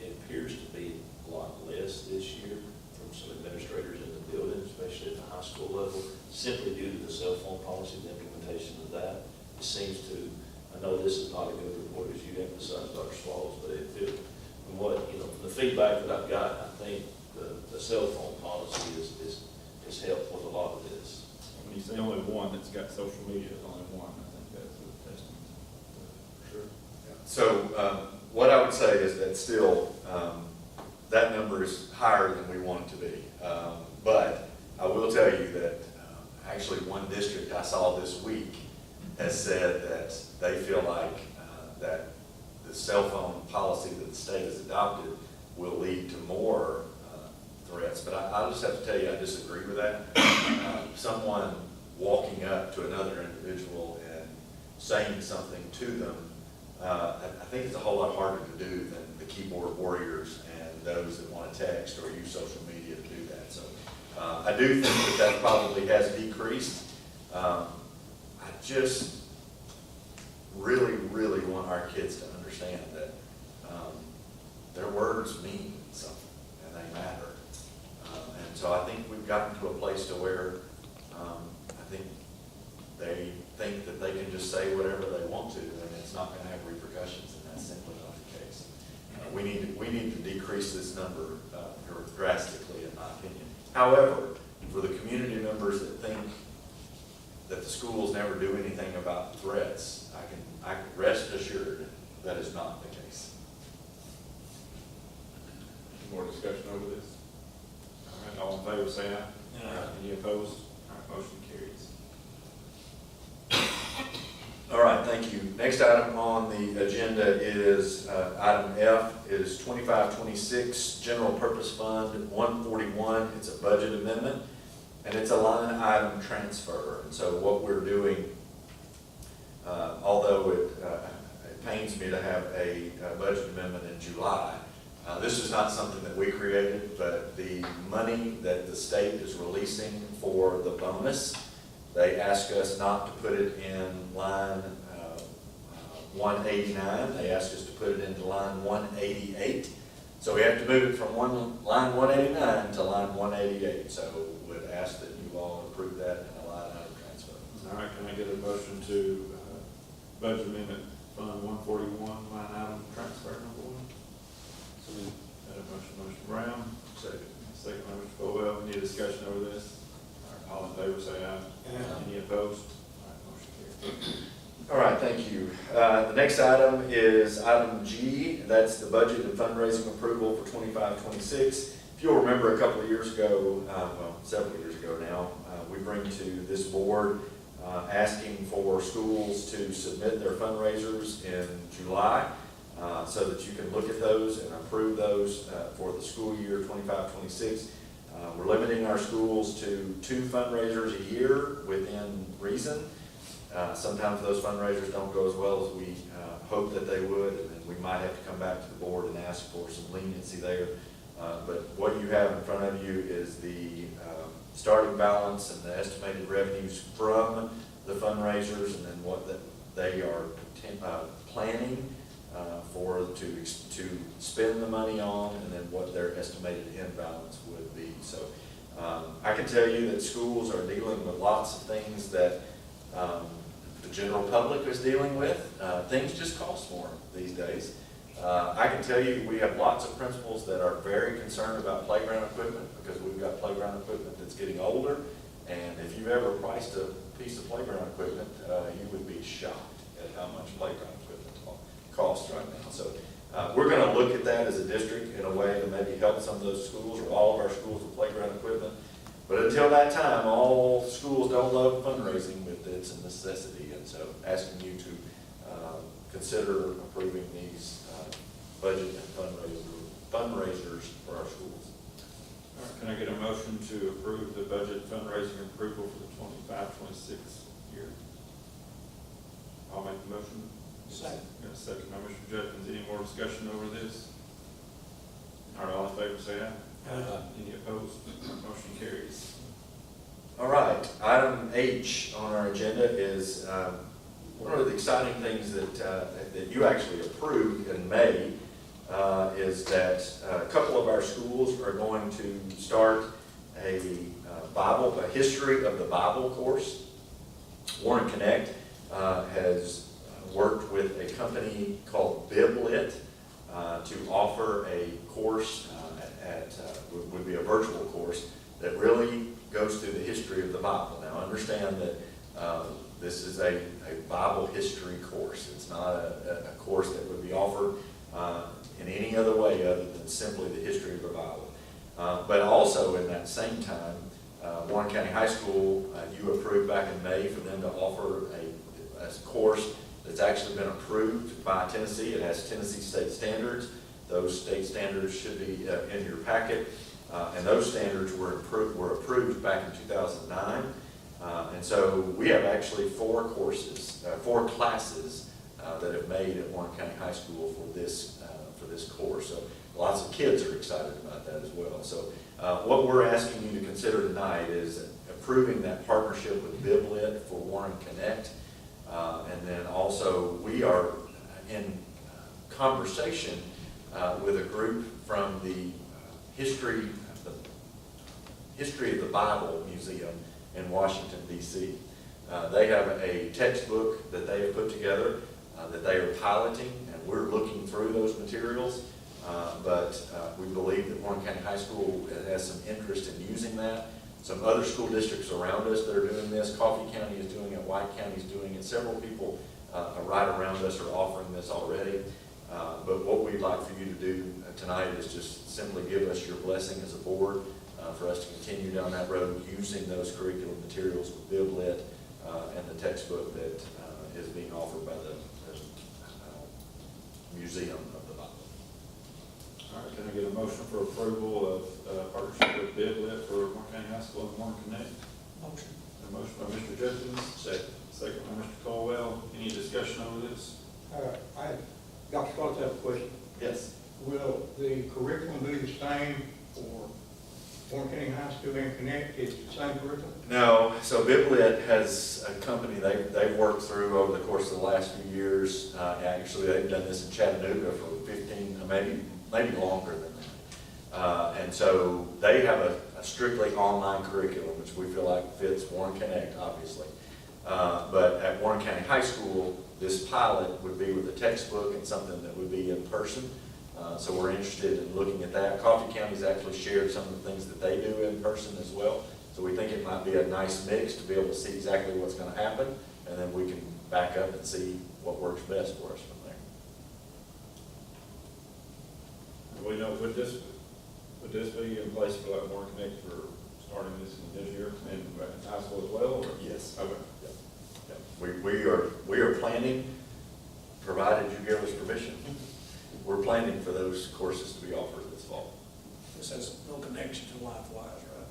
it appears to be a lot less this year from some administrators in the building, especially at the high school level, simply due to the cell phone policy, the implementation of that. It seems to, I know this is not a good report, as you emphasized, Dr. Swallows, but from what, from the feedback that I've got, I think the cell phone policy is helped with a lot of this. When you say only one that's got social media, there's only one, I think that's a testament. For sure. So what I would say is that still, that number is higher than we want it to be. But I will tell you that actually one district I saw this week has said that they feel like that the cell phone policy that the state has adopted will lead to more threats. But I just have to tell you, I disagree with that. Someone walking up to another individual and saying something to them, I think it's a whole lot harder to do than the keyboard warriors and those that want to text or use social media to do that. So I do think that probably has decreased. I just really, really want our kids to understand that their words mean something and they matter. And so I think we've gotten to a place to where I think they think that they can just say whatever they want to and it's not going to have repercussions, and that's simply not the case. We need to decrease this number drastically, in my opinion. However, for the community members that think that the schools never do anything about threats, I can rest assured that is not the case. Any more discussion over this? All right, all in favor, say aye. Aye. Any opposed? All right, motion carries. All right, thank you. Next item on the agenda is item F, is 2526 General Purpose Fund 141. It's a budget amendment, and it's a line item transfer. And so what we're doing, although it pains me to have a budget amendment in July, this is not something that we created, but the money that the state is releasing for the bonus, they ask us not to put it in line 189. They asked us to put it into line 188. So we have to move it from line 189 to line 188. So would ask that you all approve that in a line item transfer. All right, can I get a motion to budget amendment fund 141, line item transfer number 1? So we had a motion by Mr. Brown, second by Mr. Colwell. Any discussion over this? All right, all in favor, say aye. Any opposed? All right, motion carries. All right, thank you. The next item is item G. That's the budget and fundraising approval for 25-26. If you'll remember, a couple of years ago, several years ago now, we bring to this board asking for schools to submit their fundraisers in July so that you can look at those and approve those for the school year 25-26. We're limiting our schools to 2 fundraisers a year within reason. Sometimes those fundraisers don't go as well as we hope that they would, and then we might have to come back to the board and ask for some leniency there. But what you have in front of you is the starting balance and the estimated revenues from the fundraisers, and then what they are planning to spend the money on, and then what their estimated end balance would be. So I can tell you that schools are dealing with lots of things that the general public is dealing with. Things just cost more these days. I can tell you we have lots of principals that are very concerned about playground equipment, because we've got playground equipment that's getting older, and if you've ever priced a piece of playground equipment, you would be shocked at how much playground equipment costs right now. So we're going to look at that as a district in a way to maybe help some of those schools, or all of our schools with playground equipment. But until that time, all schools don't love fundraising with its necessity, and so asking you to consider approving these budget and fundraisers for our schools. All right, can I get a motion to approve the budget fundraising approval for the 25-26 year? I'll make the motion. Second. Got a second by Mr. Judkins. Any more discussion over this? All right, all in favor, say aye. Any opposed? Motion carries. All right, item H on our agenda is one of the exciting things that you actually approved in May is that a couple of our schools are going to start a history of the Bible course. Warren Connect has worked with a company called BibLit to offer a course would be a virtual course that really goes through the history of the Bible. Now understand that this is a Bible history course. It's not a course that would be offered in any other way other than simply the history of the Bible. But also in that same time, Warren County High School, you approved back in May for them to offer a course that's actually been approved by Tennessee. It has Tennessee state standards. Those state standards should be in your packet. And those standards were approved back in 2009. And so we have actually 4 classes that have made at Warren County High School for this course. So lots of kids are excited about that as well. So what we're asking you to consider tonight is approving that partnership with BibLit for Warren Connect. And then also we are in conversation with a group from the History of the Bible Museum in Washington, D.C. They have a textbook that they have put together that they are piloting, and we're looking through those materials. But we believe that Warren County High School has some interest in using that. Some other school districts around us that are doing this, Coffee County is doing it, White County is doing it. Several people right around us are offering this already. But what we'd like for you to do tonight is just simply give us your blessing as a board for us to continue down that road using those curriculum materials with BibLit and the textbook that is being offered by the Museum of the Bible. All right, can I get a motion for approval of partnership with BibLit for Warren County High School and Warren Connect? Motion. A motion by Mr. Judkins. Second by Mr. Colwell. Any discussion over this? Dr. Scott, I have a question. Yes. Will the curriculum be the same for Warren County High School and Connect, it's the same curriculum? No, so Biblet has a company they've worked through over the course of the last few years. Actually, they've done this in Chattanooga for 15, maybe longer than that. And so they have a strictly online curriculum, which we feel like fits Warren Connect, obviously. But at Warren County High School, this pilot would be with a textbook and something that would be in person. So we're interested in looking at that. Coffee County's actually shared some of the things that they do in person as well. So we think it might be a nice mix to be able to see exactly what's going to happen, and then we can back up and see what works best for us from there. We know, would this be in place for like Warren Connect for starting this year and high school as well? Or? Yes. Okay. Yeah. We are planning, provided you give us permission, we're planning for those courses to be offered this fall. This has no connection to LifeWise, right?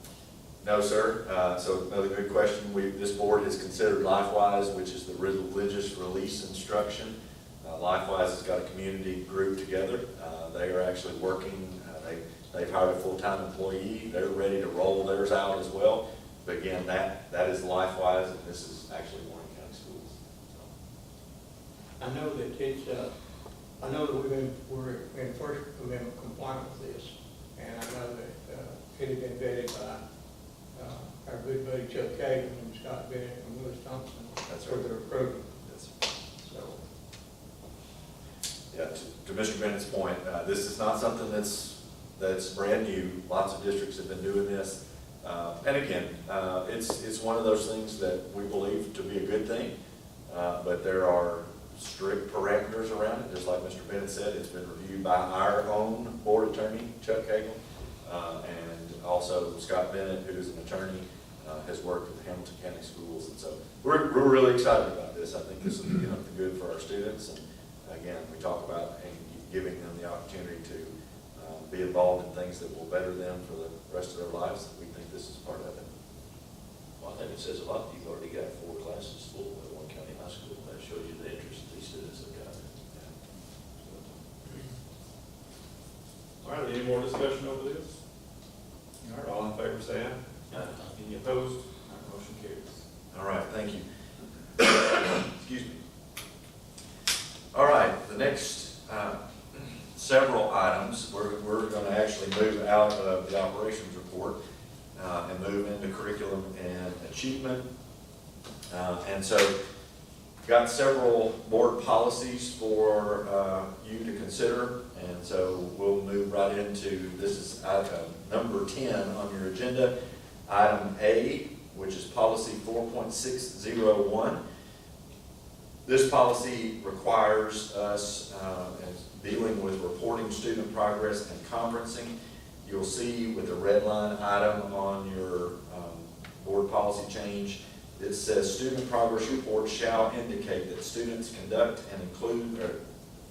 No, sir. So another good question. This board has considered LifeWise, which is the religious release instruction. LifeWise has got a community group together. They are actually working. They've hired a full-time employee. They're ready to roll theirs out as well. But again, that is LifeWise, and this is actually Warren County Schools. I know that it's, I know that we've been compliant with this, and I know that it had been vetted by our good buddy Chuck Cagle and Scott Bennett and Willis Thompson. That's for right. their approval. Yes. So, Yeah, to Mr. Bennett's point, this is not something that's brand new. Lots of districts have been doing this. And again, it's one of those things that we believe to be a good thing, but there are strict parameters around it. Just like Mr. Bennett said, it's been reviewed by our own board attorney, Chuck Cagle, and also Scott Bennett, who's an attorney, has worked with Hamilton County Schools. And so we're really excited about this. I think this will be something good for our students. And again, we talk about giving them the opportunity to be involved in things that will better them for the rest of their lives. We think this is part of it. Well, I think it says a lot. You've already got 4 classes full at Warren County High School. That shows you the interest that these students have got. All right, any more discussion over this? All right, all in favor say aye. Any opposed? All right, motion carries. All right, thank you. Excuse me. All right, the next several items, we're going to actually move out of the operations report and move into curriculum and achievement. And so, got several board policies for you to consider, and so we'll move right into, this is number 10 on your agenda. Item A, which is policy 4.601. This policy requires us, as dealing with reporting student progress and conferencing. You'll see with the red line item on your board policy change, it says student progress reports shall indicate that students conduct and include, or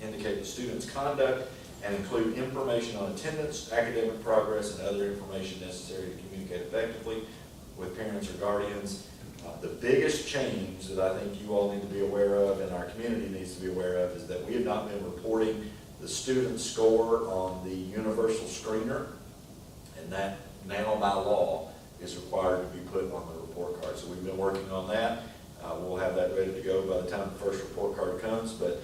indicate the student's conduct and include information on attendance, academic progress, and other information necessary to communicate effectively with parents or guardians. The biggest change that I think you all need to be aware of and our community needs to be aware of is that we have not been reporting the student score on the universal screener, and that now by law is required to be put on the report card. So we've been working on that. We'll have that ready to go by the time the first report card comes, but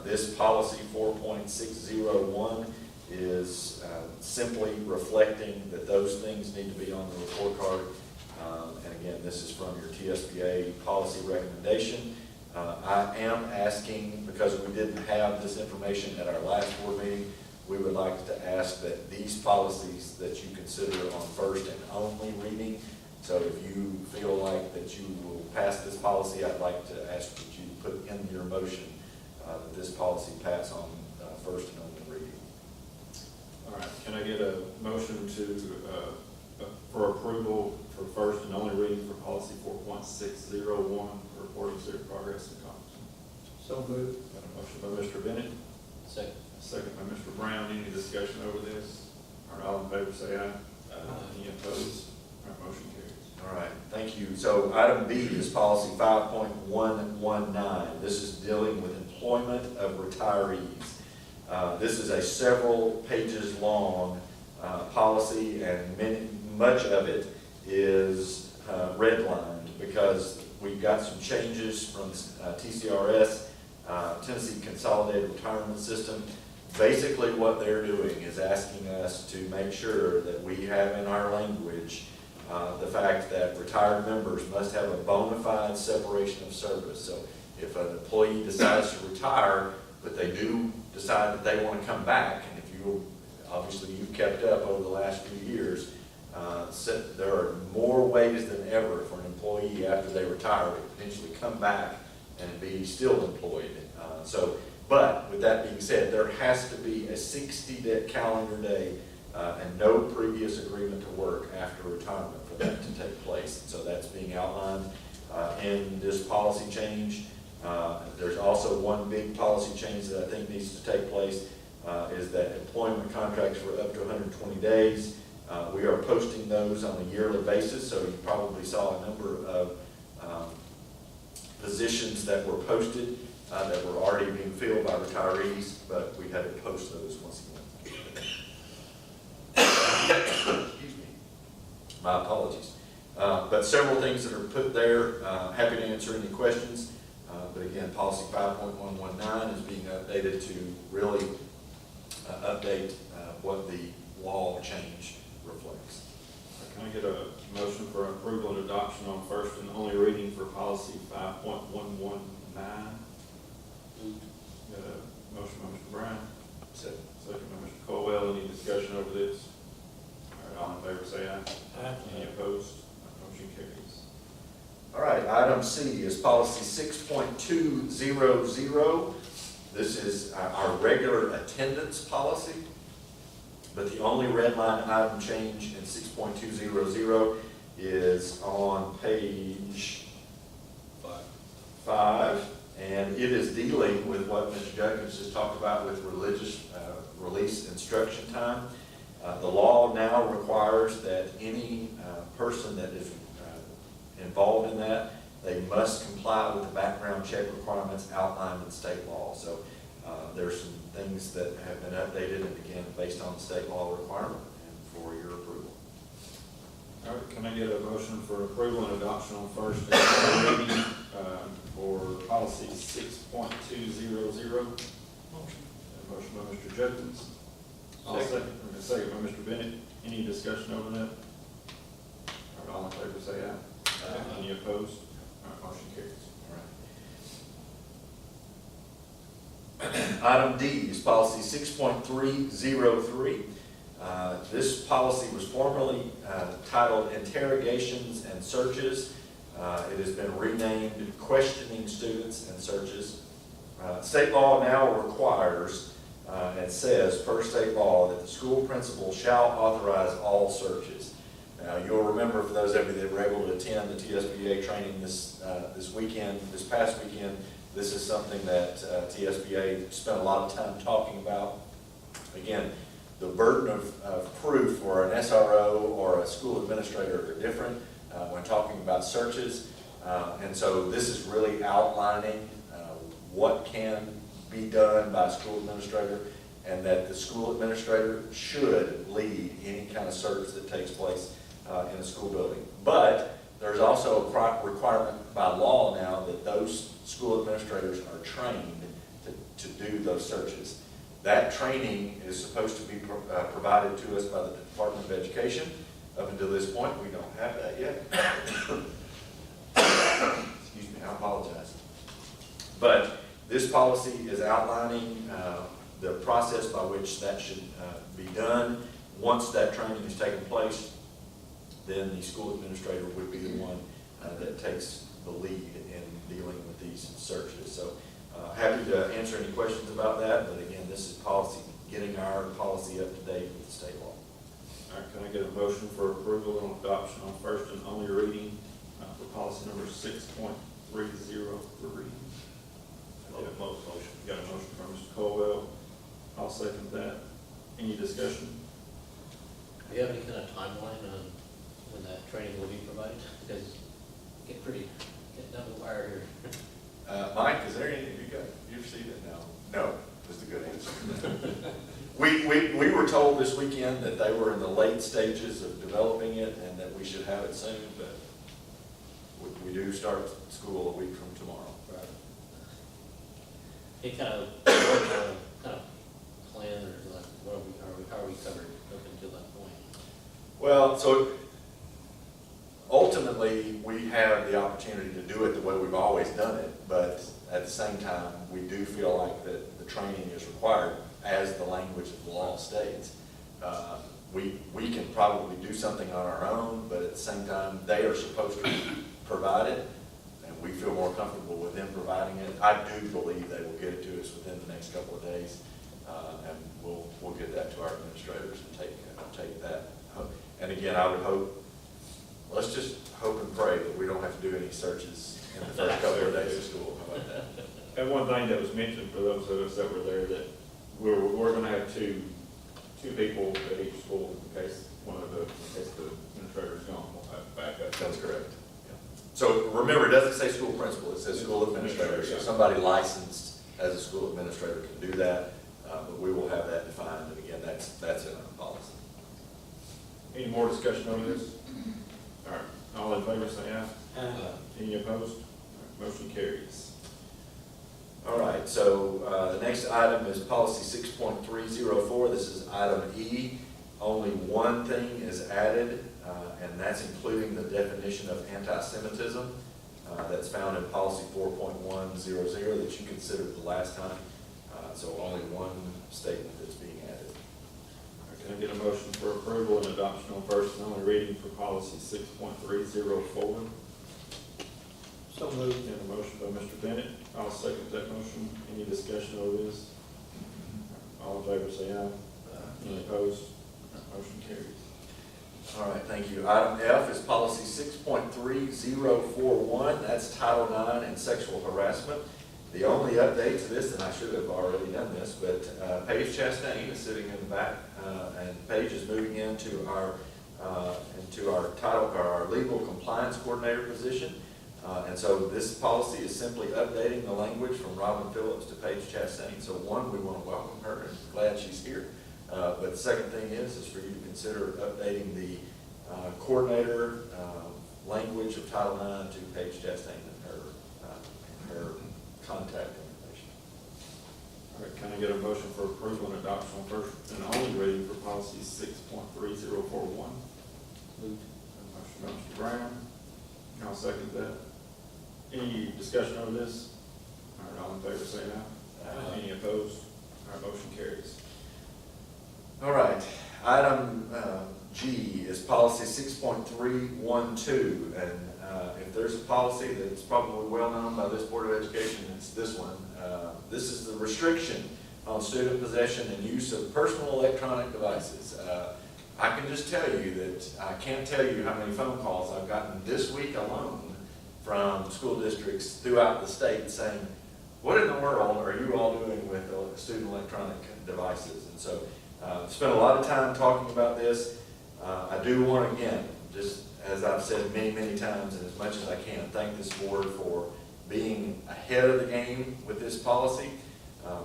this policy 4.601 is simply reflecting that those things need to be on the report card. And again, this is from your TSBA policy recommendation. I am asking, because we didn't have this information at our last board meeting, we would like to ask that these policies that you consider on first and only reading. So if you feel like that you will pass this policy, I'd like to ask that you put in your motion that this policy pass on first and only reading. All right, can I get a motion for approval for first and only reading for policy 4.601 for reporting student progress and conference? so moved. Got a motion by Mr. Bennett, Second. second by Mr. Brown. Any discussion over this? All right, all in favor say aye. Any opposed? All right, motion carries. All right, thank you. So item B is policy 5.119. This is dealing with employment of retirees. This is a several pages long policy, and much of it is redlined because we've got some changes from TCRS, Tennessee Consolidated Retirement System. Basically what they're doing is asking us to make sure that we have in our language the fact that retired members must have a bona fide separation of service. So if an employee decides to retire, but they do decide that they want to come back, and if you, obviously you've kept up over the last few years, there are more ways than ever for an employee after they retire to potentially come back and be still employed. But with that being said, there has to be a 60-day calendar day and no previous agreement to work after retirement for that to take place. So that's being outlined in this policy change. There's also one big policy change that I think needs to take place, is that employment contracts for up to 120 days. We are posting those on a yearly basis, so you probably saw a number of positions that were posted that were already being filled by retirees, but we had to post those once again. Excuse me. My apologies. But several things that are put there. Happy to answer any questions. But again, policy 5.119 is being updated to really update what the law change reflects. Can I get a motion for approval and adoption on first and only reading for policy 5.119? Got a motion by Mr. Brown, second by Mr. Colwell. Any discussion over this? All right, all in favor say aye. Any opposed? Motion carries. All right, item C is policy 6.200. This is our regular attendance policy, but the only red line item change in 6.200 is on page 5, and it is dealing with what Mr. Judkins just talked about with religious release instruction time. The law now requires that any person that is involved in that, they must comply with the background check requirements outlined in state law. So there's some things that have been updated, and again, based on the state law requirement and for your approval. All right, can I get a motion for approval and adoption on first and only reading for policy 6.200? Motion. Motion by Mr. Judkins. Second by Mr. Bennett. Any discussion over that? All right, all in favor say aye. Any opposed? All right, motion carries. All right. Item D is policy 6.303. This policy was formerly titled Interrogations and Searches. It has been renamed Questioning Students and Searches. State law now requires and says, per state law, that the school principal shall authorize all searches. Now, you'll remember, for those of you that were able to attend the TSBA training this past weekend, this is something that TSBA spent a lot of time talking about. Again, the burden of proof for an SRO or a school administrator are different when talking about searches. And so this is really outlining what can be done by a school administrator, and that the school administrator should lead any kind of search that takes place in a school building. But there's also a requirement by law now that those school administrators are trained to do those searches. That training is supposed to be provided to us by the Department of Education. Up until this point, we don't have that yet. Excuse me, I apologize. But this policy is outlining the process by which that should be done. Once that training has taken place, then the school administrator would be the one that takes the lead in dealing with these searches. So happy to answer any questions about that, but again, this is policy, getting our policy up to date with the state law. All right, can I get a motion for approval and adoption on first and only reading for policy number 6.303? Motion. Got a motion from Mr. Colwell. I'll second that. Any discussion? Do you have any kind of timeline on when that training will be provided? Because get down the wire here. Mike, is there any, you received it? No. No, is the good answer. We were told this weekend that they were in the late stages of developing it and that we should have it soon, but we do start school a week from tomorrow. It kind of plan, or like, how are we covered up until that point? Well, so ultimately, we have the opportunity to do it the way we've always done it, but at the same time, we do feel like that the training is required as the language of the law states. We can probably do something on our own, but at the same time, they are supposed to provide it, and we feel more comfortable with them providing it. I do believe they will get it to us within the next couple of days, and we'll get that to our administrators and take that. And again, I would hope, let's just hope and pray that we don't have to do any searches in the first couple of days of school. How about that? And one thing that was mentioned for those of us that were there, that we're gonna have two people at each school in case the administrator's gone, we'll have backup. That's correct. So remember, it doesn't say school principal, it says school administrator. So somebody licensed as a school administrator can do that, but we will have that defined, and again, that's in our policy. Any more discussion on this? All right, all in favor, say aye. Any opposed? All right, motion carries. All right, so the next item is policy 6.304. This is item E. Only one thing is added, and that's including the definition of anti-Semitism that's found in policy 4.100 that you considered the last time. So only one statement that's being added. All right, can I get a motion for approval and adoption on first and only reading for policy 6.304? So moved. And a motion by Mr. Bennett. I'll second that motion. Any discussion over this? All in favor, say aye. Any opposed? Motion carries. All right, thank you. Item F is policy 6.3041. That's Title IX and sexual harassment. The only update to this, and I should have already done this, but Paige Chastain is sitting in the back, and Paige is moving into our legal compliance coordinator position. And so this policy is simply updating the language from Robin Phillips to Paige Chastain. So one, we want to welcome her and glad she's here. But the second thing is for you to consider updating the coordinator language of Title IX to Paige Chastain and her contact information. All right, can I get a motion for approval and adoption on first and only reading for policy 6.3041? Moved. Motion by Mr. Brown. I'll second that. Any discussion over this? All right, all in favor, say aye. Any opposed? All right, motion carries. All right, item G is policy 6.312, and if there's a policy that's probably well known by this Board of Education, it's this one. This is the restriction on student possession and use of personal electronic devices. I can just tell you that I can't tell you how many phone calls I've gotten this week alone from school districts throughout the state saying, what in the world are you all doing with student electronic devices? And so spent a lot of time talking about this. I do want to, again, just as I've said many, many times and as much as I can, thank this board for being ahead of the game with this policy,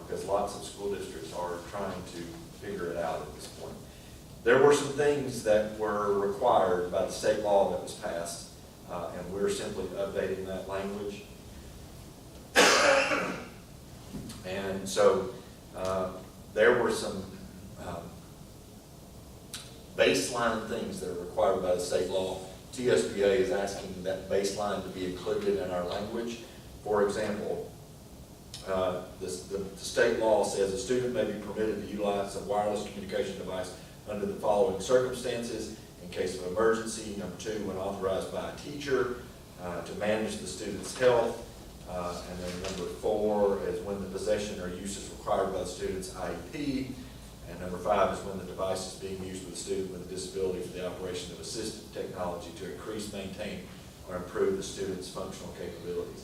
because lots of school districts are trying to figure it out at this point. There were some things that were required by the state law that was passed, and we're simply updating that language. And so there were some baseline things that are required by the state law. TSBA is asking that baseline to be included in our language. For example, the state law says a student may be permitted to utilize a wireless communication device under the following circumstances: in case of emergency, number 2, when authorized by a teacher, to manage the student's health, and then number 4 is when the possession or use is required by the student's IEP, and number 5 is when the device is being used with a student with a disability for the operation of assistive technology to increase, maintain, or improve the student's functional capabilities.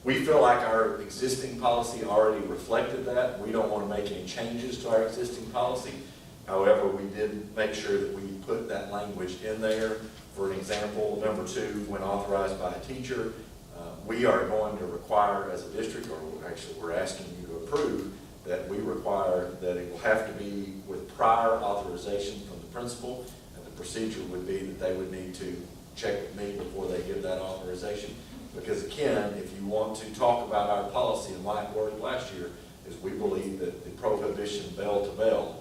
We feel like our existing policy already reflected that. We don't want to make any changes to our existing policy. However, we did make sure that we put that language in there. For an example, number 2, when authorized by a teacher, we are going to require as a district, or actually we're asking you to approve, that we require that it will have to be with prior authorization from the principal, and the procedure would be that they would need to check with me before they give that authorization. Because again, if you want to talk about our policy and why it worked last year, is we believe that the prohibition bell to bell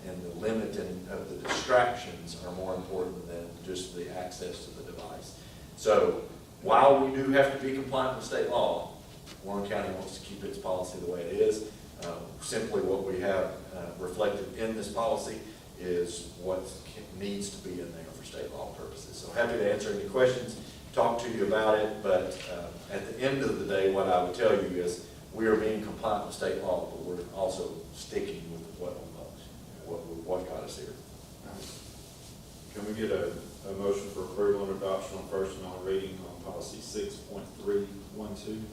and the limiting of the distractions are more important than just the access to the device. So while we do have to be compliant with state law, Warren County wants to keep its policy the way it is. Simply what we have reflected in this policy is what needs to be in there for state law purposes. So happy to answer any questions, talk to you about it, but at the end of the day, what I would tell you is we are being compliant with state law, but we're also sticking with what got us here. Can we get a motion for approval and adoption on first and only reading on policy 6.312? Motion.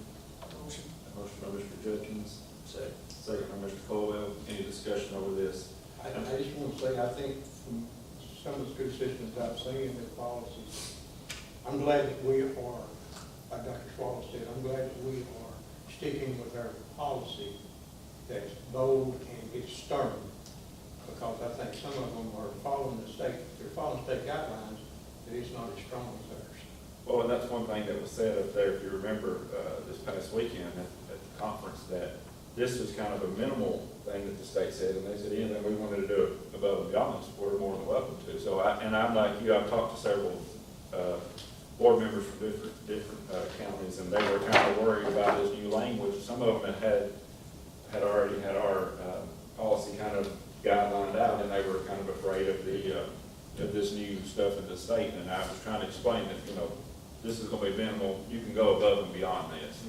Motion by Mr. Judkins, Second. second by Mr. Colwell. Any discussion over this? I just want to say, I think from some of the good citizens I've seen in the policy, I'm glad that we are, like Dr. Swallow said, I'm glad that we are sticking with our policy that's bold and it's stern. Because I think some of them are following they're following state guidelines, but it's not as strong as ours. Well, and that's one thing that was said up there, if you remember, this past weekend at the conference, that this was kind of a minimal thing that the state said, and they said anything we wanted to do above and beyond, we're more than welcome to. So I'm like you, I've talked to several board members from different counties, and they were kind of worried about this new language. Some of them had already had our policy kind of guidelined out, and they were kind of afraid of this new stuff in the state. And I was trying to explain that, this is going to be minimal. You can go above and beyond this.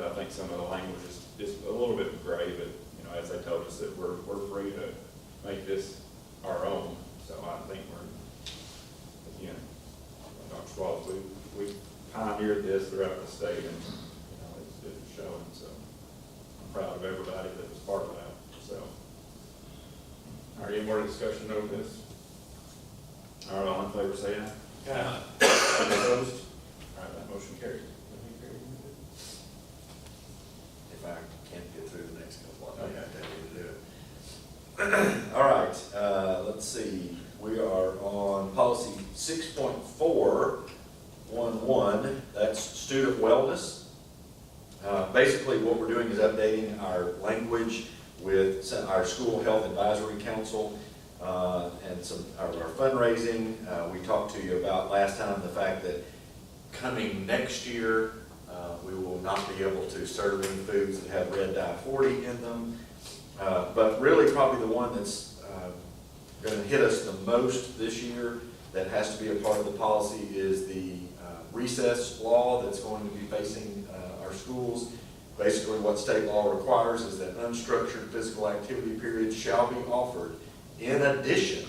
I think some of the language is a little bit gray, but as they told us that we're free to make this our own. So I think we're, again, Dr. Swallow, we pioneered this throughout the state, and it's showing. So I'm proud of everybody that was part of that. So. All right, any more discussion over this? All right, all in favor, say aye. Aye. Any opposed? All right, that motion carries. If I can't get through the next couple, I think I tell you to do it. All right, let's see. We are on policy 6.411. That's student wellness. Basically, what we're doing is updating our language with our school health advisory council and some of our fundraising. We talked to you about last time the fact that coming next year, we will not be able to serve any foods that have red dye 40 in them. But really probably the one that's going to hit us the most this year that has to be a part of the policy is the recess law that's going to be facing our schools. Basically, what state law requires is that unstructured physical activity periods shall be offered in addition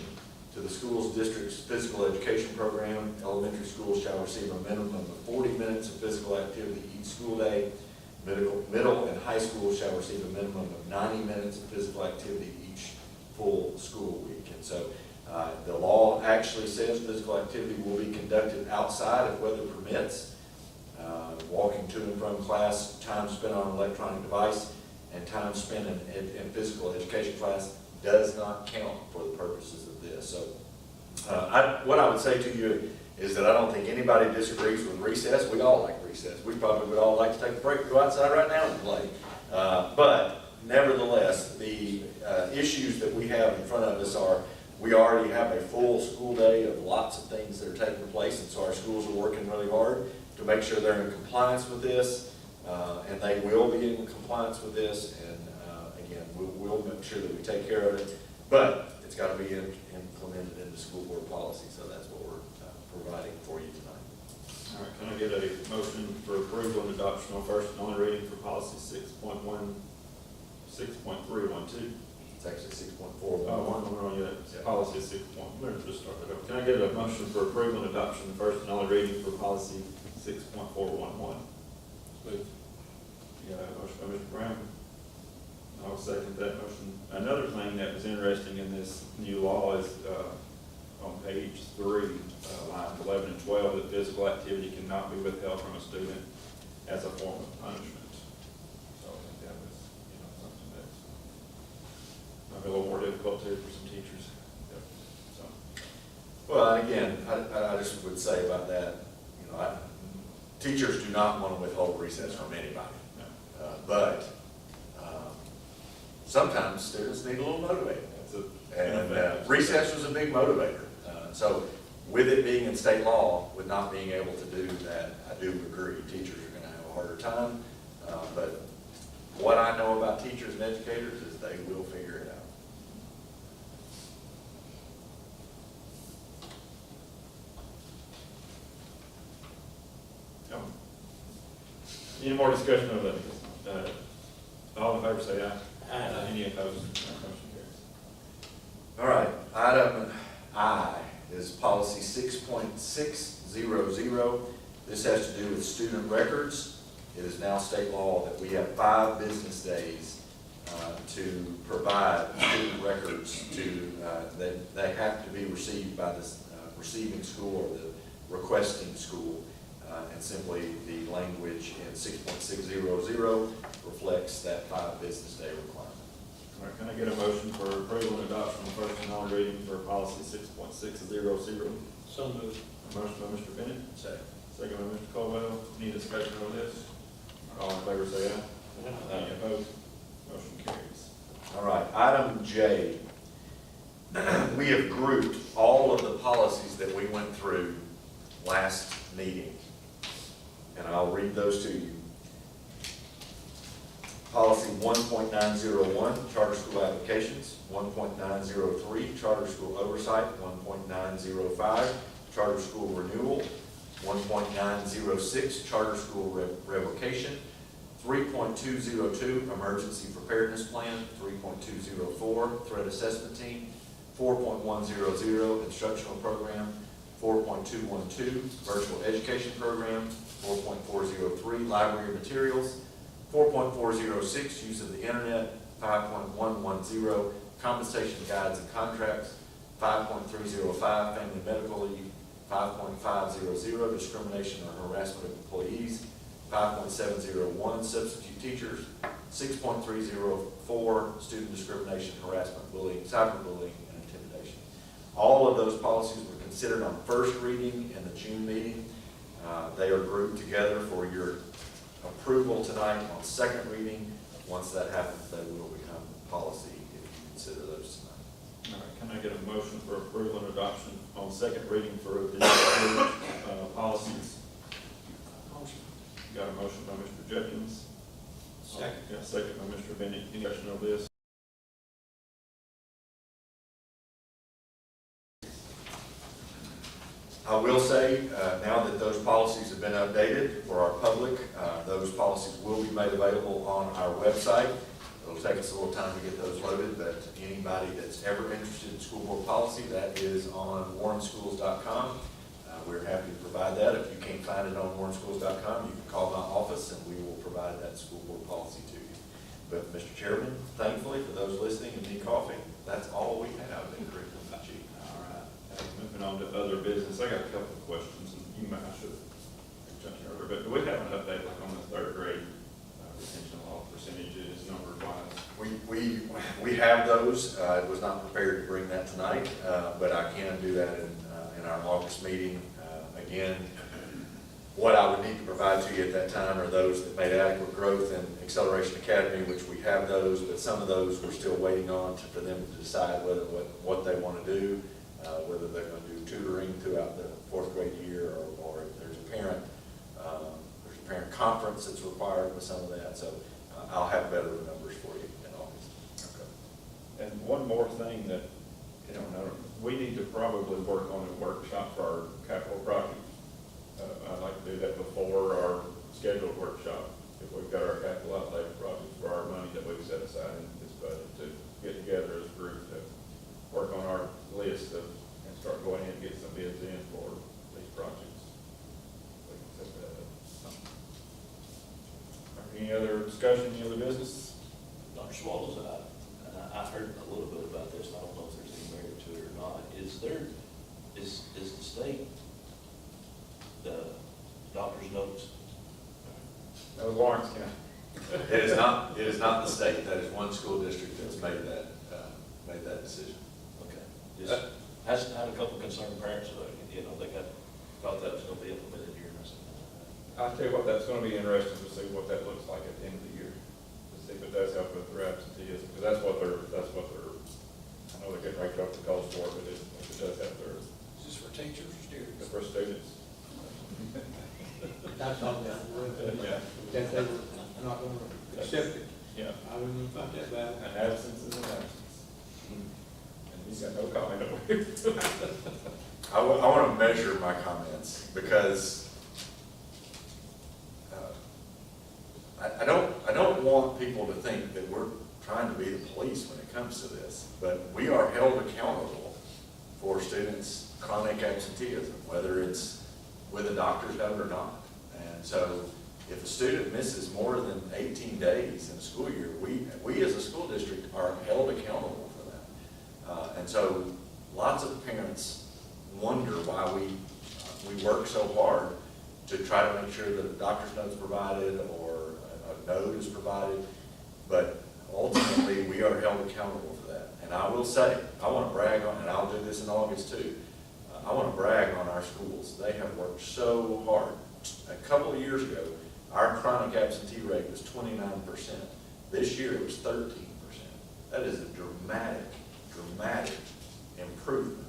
to the school's district's physical education program. Elementary schools shall receive a minimum of 40 minutes of physical activity each school day. Middle and high schools shall receive a minimum of 90 minutes of physical activity each full school week. And so the law actually says physical activity will be conducted outside if weather permits. Walking to and from class, time spent on an electronic device, and time spent in physical education class does not count for the purposes of this. So what I would say to you is that I don't think anybody disagrees with recess. We all like recess. We probably would all like to take a break and go outside right now and play. But nevertheless, the issues that we have in front of us are we already have a full school day of lots of things that are taking place, and so our schools are working really hard to make sure they're in compliance with this, and they will be in compliance with this, and again, we'll make sure that we take care of it, but it's got to be implemented into school board policy, so that's what we're providing for you tonight. All right, can I get a motion for approval and adoption on first and only reading for policy 6.312? It's actually 6.4. Oh, yeah, policy 6. Let's just start it over. Can I get a motion for approval and adoption first and only reading for policy 6.411? Please. You got a motion by Mr. Brown? I'll second that motion. Another thing that was interesting in this new law is on page 3, lines 11 and 12, that physical activity cannot be withheld from a student as a form of punishment. So I think that was, something that's might be a little more difficult too for some teachers. Yep. So, Well, and again, I just would say about that, you know, teachers do not want to withhold recess from anybody. no, But sometimes students need a little motivating. And recess was a big motivator. So with it being in state law, with not being able to do that, I do agree, teachers are going to have a harder time. But what I know about teachers and educators is they will figure it out. no. Any more discussion of that? All in favor say aye. Aye. Any opposed? Motion carries. All right, item I is policy 6.600. This has to do with student records. It is now state law that we have 5 business days to provide student records to, they have to be received by the receiving school or the requesting school. And simply the language in 6.600 reflects that 5 business day requirement. All right, can I get a motion for approval and adoption on first and all reading for policy 6.600? So moved. A motion by Mr. Bennett, Second. second by Mr. Colwell. Any discussion on this? All in favor say aye. Any opposed? Motion carries. All right, item J. We have grouped all of the policies that we went through last meeting, and I'll read those to you. Policy 1.901, charter school applications, 1.903, charter school oversight, 1.905, charter school renewal, 1.906, charter school revocation, 3.202, emergency preparedness plan, 3.204, threat assessment team, 4.100, instructional program, 4.212, virtual education program, 4.403, library materials, 4.406, use of the internet, 5.110, compensation guides and contracts, 5.305, family medical leave, 5.500, discrimination or harassment of employees, 5.701, substitute teachers, 6.304, student discrimination, harassment, bullying, cyberbullying, and intimidation. All of those policies were considered on first reading in the June meeting. They are grouped together for your approval tonight on second reading. Once that happens, they will become policy if you consider those tonight. All right, can I get a motion for approval and adoption on second reading for the policies? Motion. Got a motion by Mr. Jenkins. Second. Got a second by Mr. Bennett. Any discussion on this? I will say, now that those policies have been updated for our public, those policies will be made available on our website. It'll take us a little time to get those loaded, but anybody that's ever interested in school board policy, that is on warrenschools.com. We're happy to provide that. If you can't find it on warrenschools.com, you can call my office and we will provide that school board policy to you. But Mr. Chairman, thankfully, for those listening and me coughing, that's all we have in curriculum chief. All right. Moving on to other business, I got a couple of questions, and you might, I should have jumped in earlier, but do we have an update like on the third grade retention law percentages, number wise? We have those. I was not prepared to bring that tonight, but I can do that in our August meeting. Again, what I would need to provide to you at that time are those that made adequate growth in Acceleration Academy, which we have those, but some of those we're still waiting on for them to decide what they want to do, whether they're going to do tutoring throughout the fourth grade year, or if there's a parent conference that's required with some of that. So I'll have better numbers for you in August. Okay. And one more thing that, we need to probably work on a workshop for our capital project. I'd like to do that before our scheduled workshop, if we've got our capital outlay projects for our money that we've set aside in this budget, to get together as a group to work on our list and start going in and get some bids in for these projects. We can set that up. Any other discussion, any other business? Dr. Swallows, I've heard a little bit about this, and I don't know if there's any merit to it or not. Is the state, the doctor's notes? That was Lawrence County. It is not the state. That is one school district that's made that made that decision. Okay. Just, I had a couple concerned parents, you know, they thought that was gonna be implemented here, and I said, I'll tell you what, that's gonna be interesting to see what that looks like at the end of the year, to see if it does help with their absenteeism, because that's what they're, I know they're getting right up the calls for it, but if it does help their, Is this for teachers or students? for students. That's all that, Yeah. that they were not gonna accept it. Yeah, I wouldn't find that bad. an absence is an absence. And he's got no comment over here. I want to measure my comments because I don't want people to think that we're trying to be the police when it comes to this, but we are held accountable for students' chronic absenteeism, whether it's with a doctor's note or not. And so if a student misses more than 18 days in a school year, we as a school district are held accountable for that. And so lots of parents wonder why we work so hard to try to make sure that a doctor's note's provided or a note is provided, but ultimately we are held accountable for that. And I will say, I want to brag on, and I'll do this in August too, I want to brag on our schools. They have worked so hard. A couple of years ago, our chronic absentee rate was 29%. This year it was 13%. That is a dramatic improvement.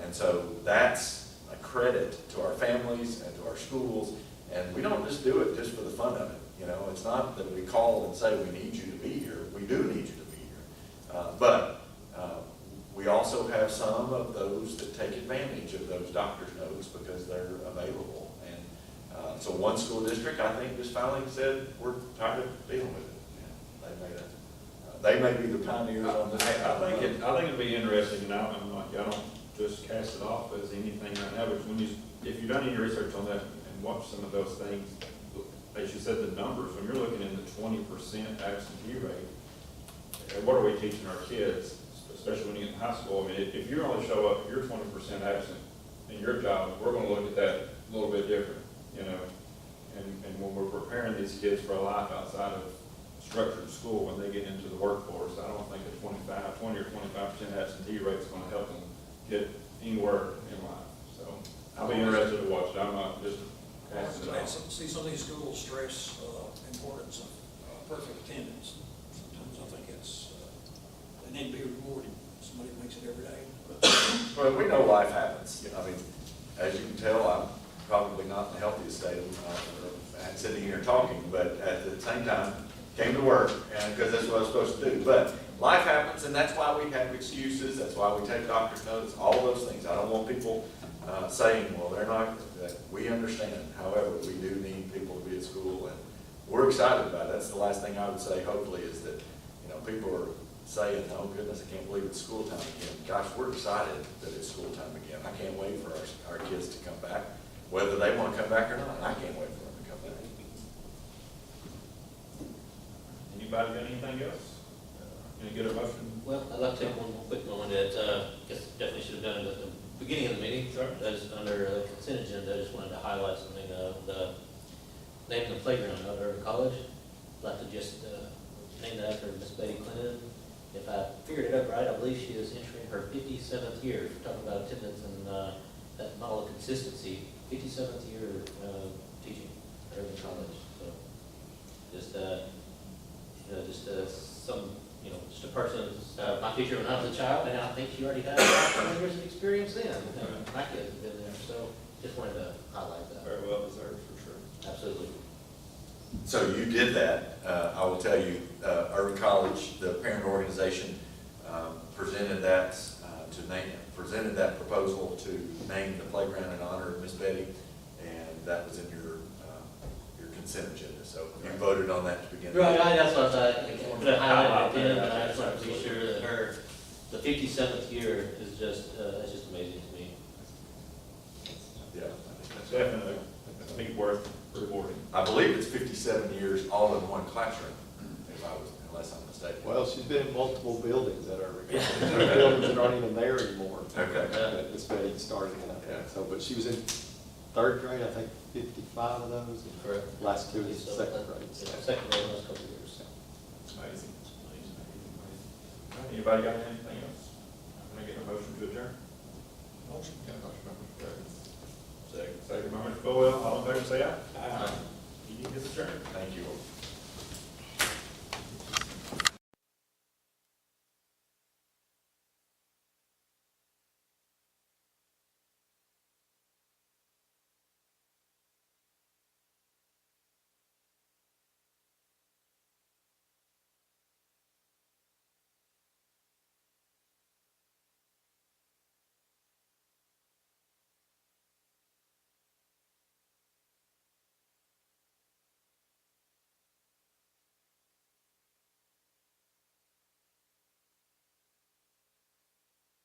And so that's a credit to our families and to our schools. And we don't just do it just for the fun of it. You know, it's not that we call and say we need you to be here. We do need you to be here. But we also have some of those that take advantage of those doctor's notes because they're available. And so one school district, I think, just finally said, we're tired of dealing with it. They may be the pioneers on this. I think it'd be interesting, and I don't just cast it off as anything right now, but if you've done any research on that and watched some of those things, as you said, the numbers, when you're looking in the 20% absentee rate, what are we teaching our kids, especially when you get in high school? I mean, if you only show up, you're 20% absent in your job, we're gonna look at that a little bit different, you know? And when we're preparing these kids for a life outside of structured school, when they get into the workforce, I don't think a 20 or 25% absentee rate is gonna help them get anywhere in life. So I'll be interested to watch it. I'm not just casting it I off. see some of these schools stress importance of perfect attendance. Sometimes I think they need to be rewarded. Somebody makes it every day. Well, we know life happens. I mean, as you can tell, I'm probably not in the healthiest state of sitting here talking, but at the same time, came to work, and because that's what I was supposed to do. But life happens, and that's why we have excuses. That's why we take doctor's notes, all those things. I don't want people saying, well, they're not, we understand. However, we do need people to be at school, and we're excited about it. That's the last thing I would say, hopefully, is that, you know, people are saying, oh goodness, I can't believe it's school time again. Gosh, we're excited that it's school time again. I can't wait for our kids to come back, whether they want to come back or not. I can't wait for them to come back. Anybody got anything else? Can you get a motion? Well, I'd like to take one quick moment that, guess definitely should have done it at the beginning of the meeting. Sure. That is under the consent agenda, I just wanted to highlight something, the name of the playground at Urban College. I'd like to just, name that after Miss Betty Clinton. If I figured it out right, I believe she is entering her 57th year. If we're talking about attendance and, that model of consistency, 57th year, teaching at Urban College. So, just, just a person, my teacher when I was a child, and I think she already had 20 years of experience then. My kids have been there, so just wanted to highlight that. Very well deserved, for sure. Absolutely. So you did that. I will tell you, Urban College, the parent organization, presented that presented that proposal to name the playground in honor of Miss Betty, and that was in your consent agenda. So you voted on that to begin with. Right, that's what I thought, but I highlighted it then, but I just wanted to be sure that the 57th year is just, that's just amazing to me. Yeah. That's definitely, I think, worth rewarding. I believe it's 57 years all in one classroom, unless I'm mistaken. Well, she's been in multiple buildings that are, buildings that aren't even there anymore. Okay. That Miss Betty started in, I think. So, but she was in third grade, I think 55 of those. and Correct. Last two is So, second grade. yeah, second grade last couple of years. It's amazing. Anybody got anything else? I'm gonna get a motion to adjourn. Motion. Second by Mr. Boyle, all in favor say aye. Meeting is adjourned. Thank you all.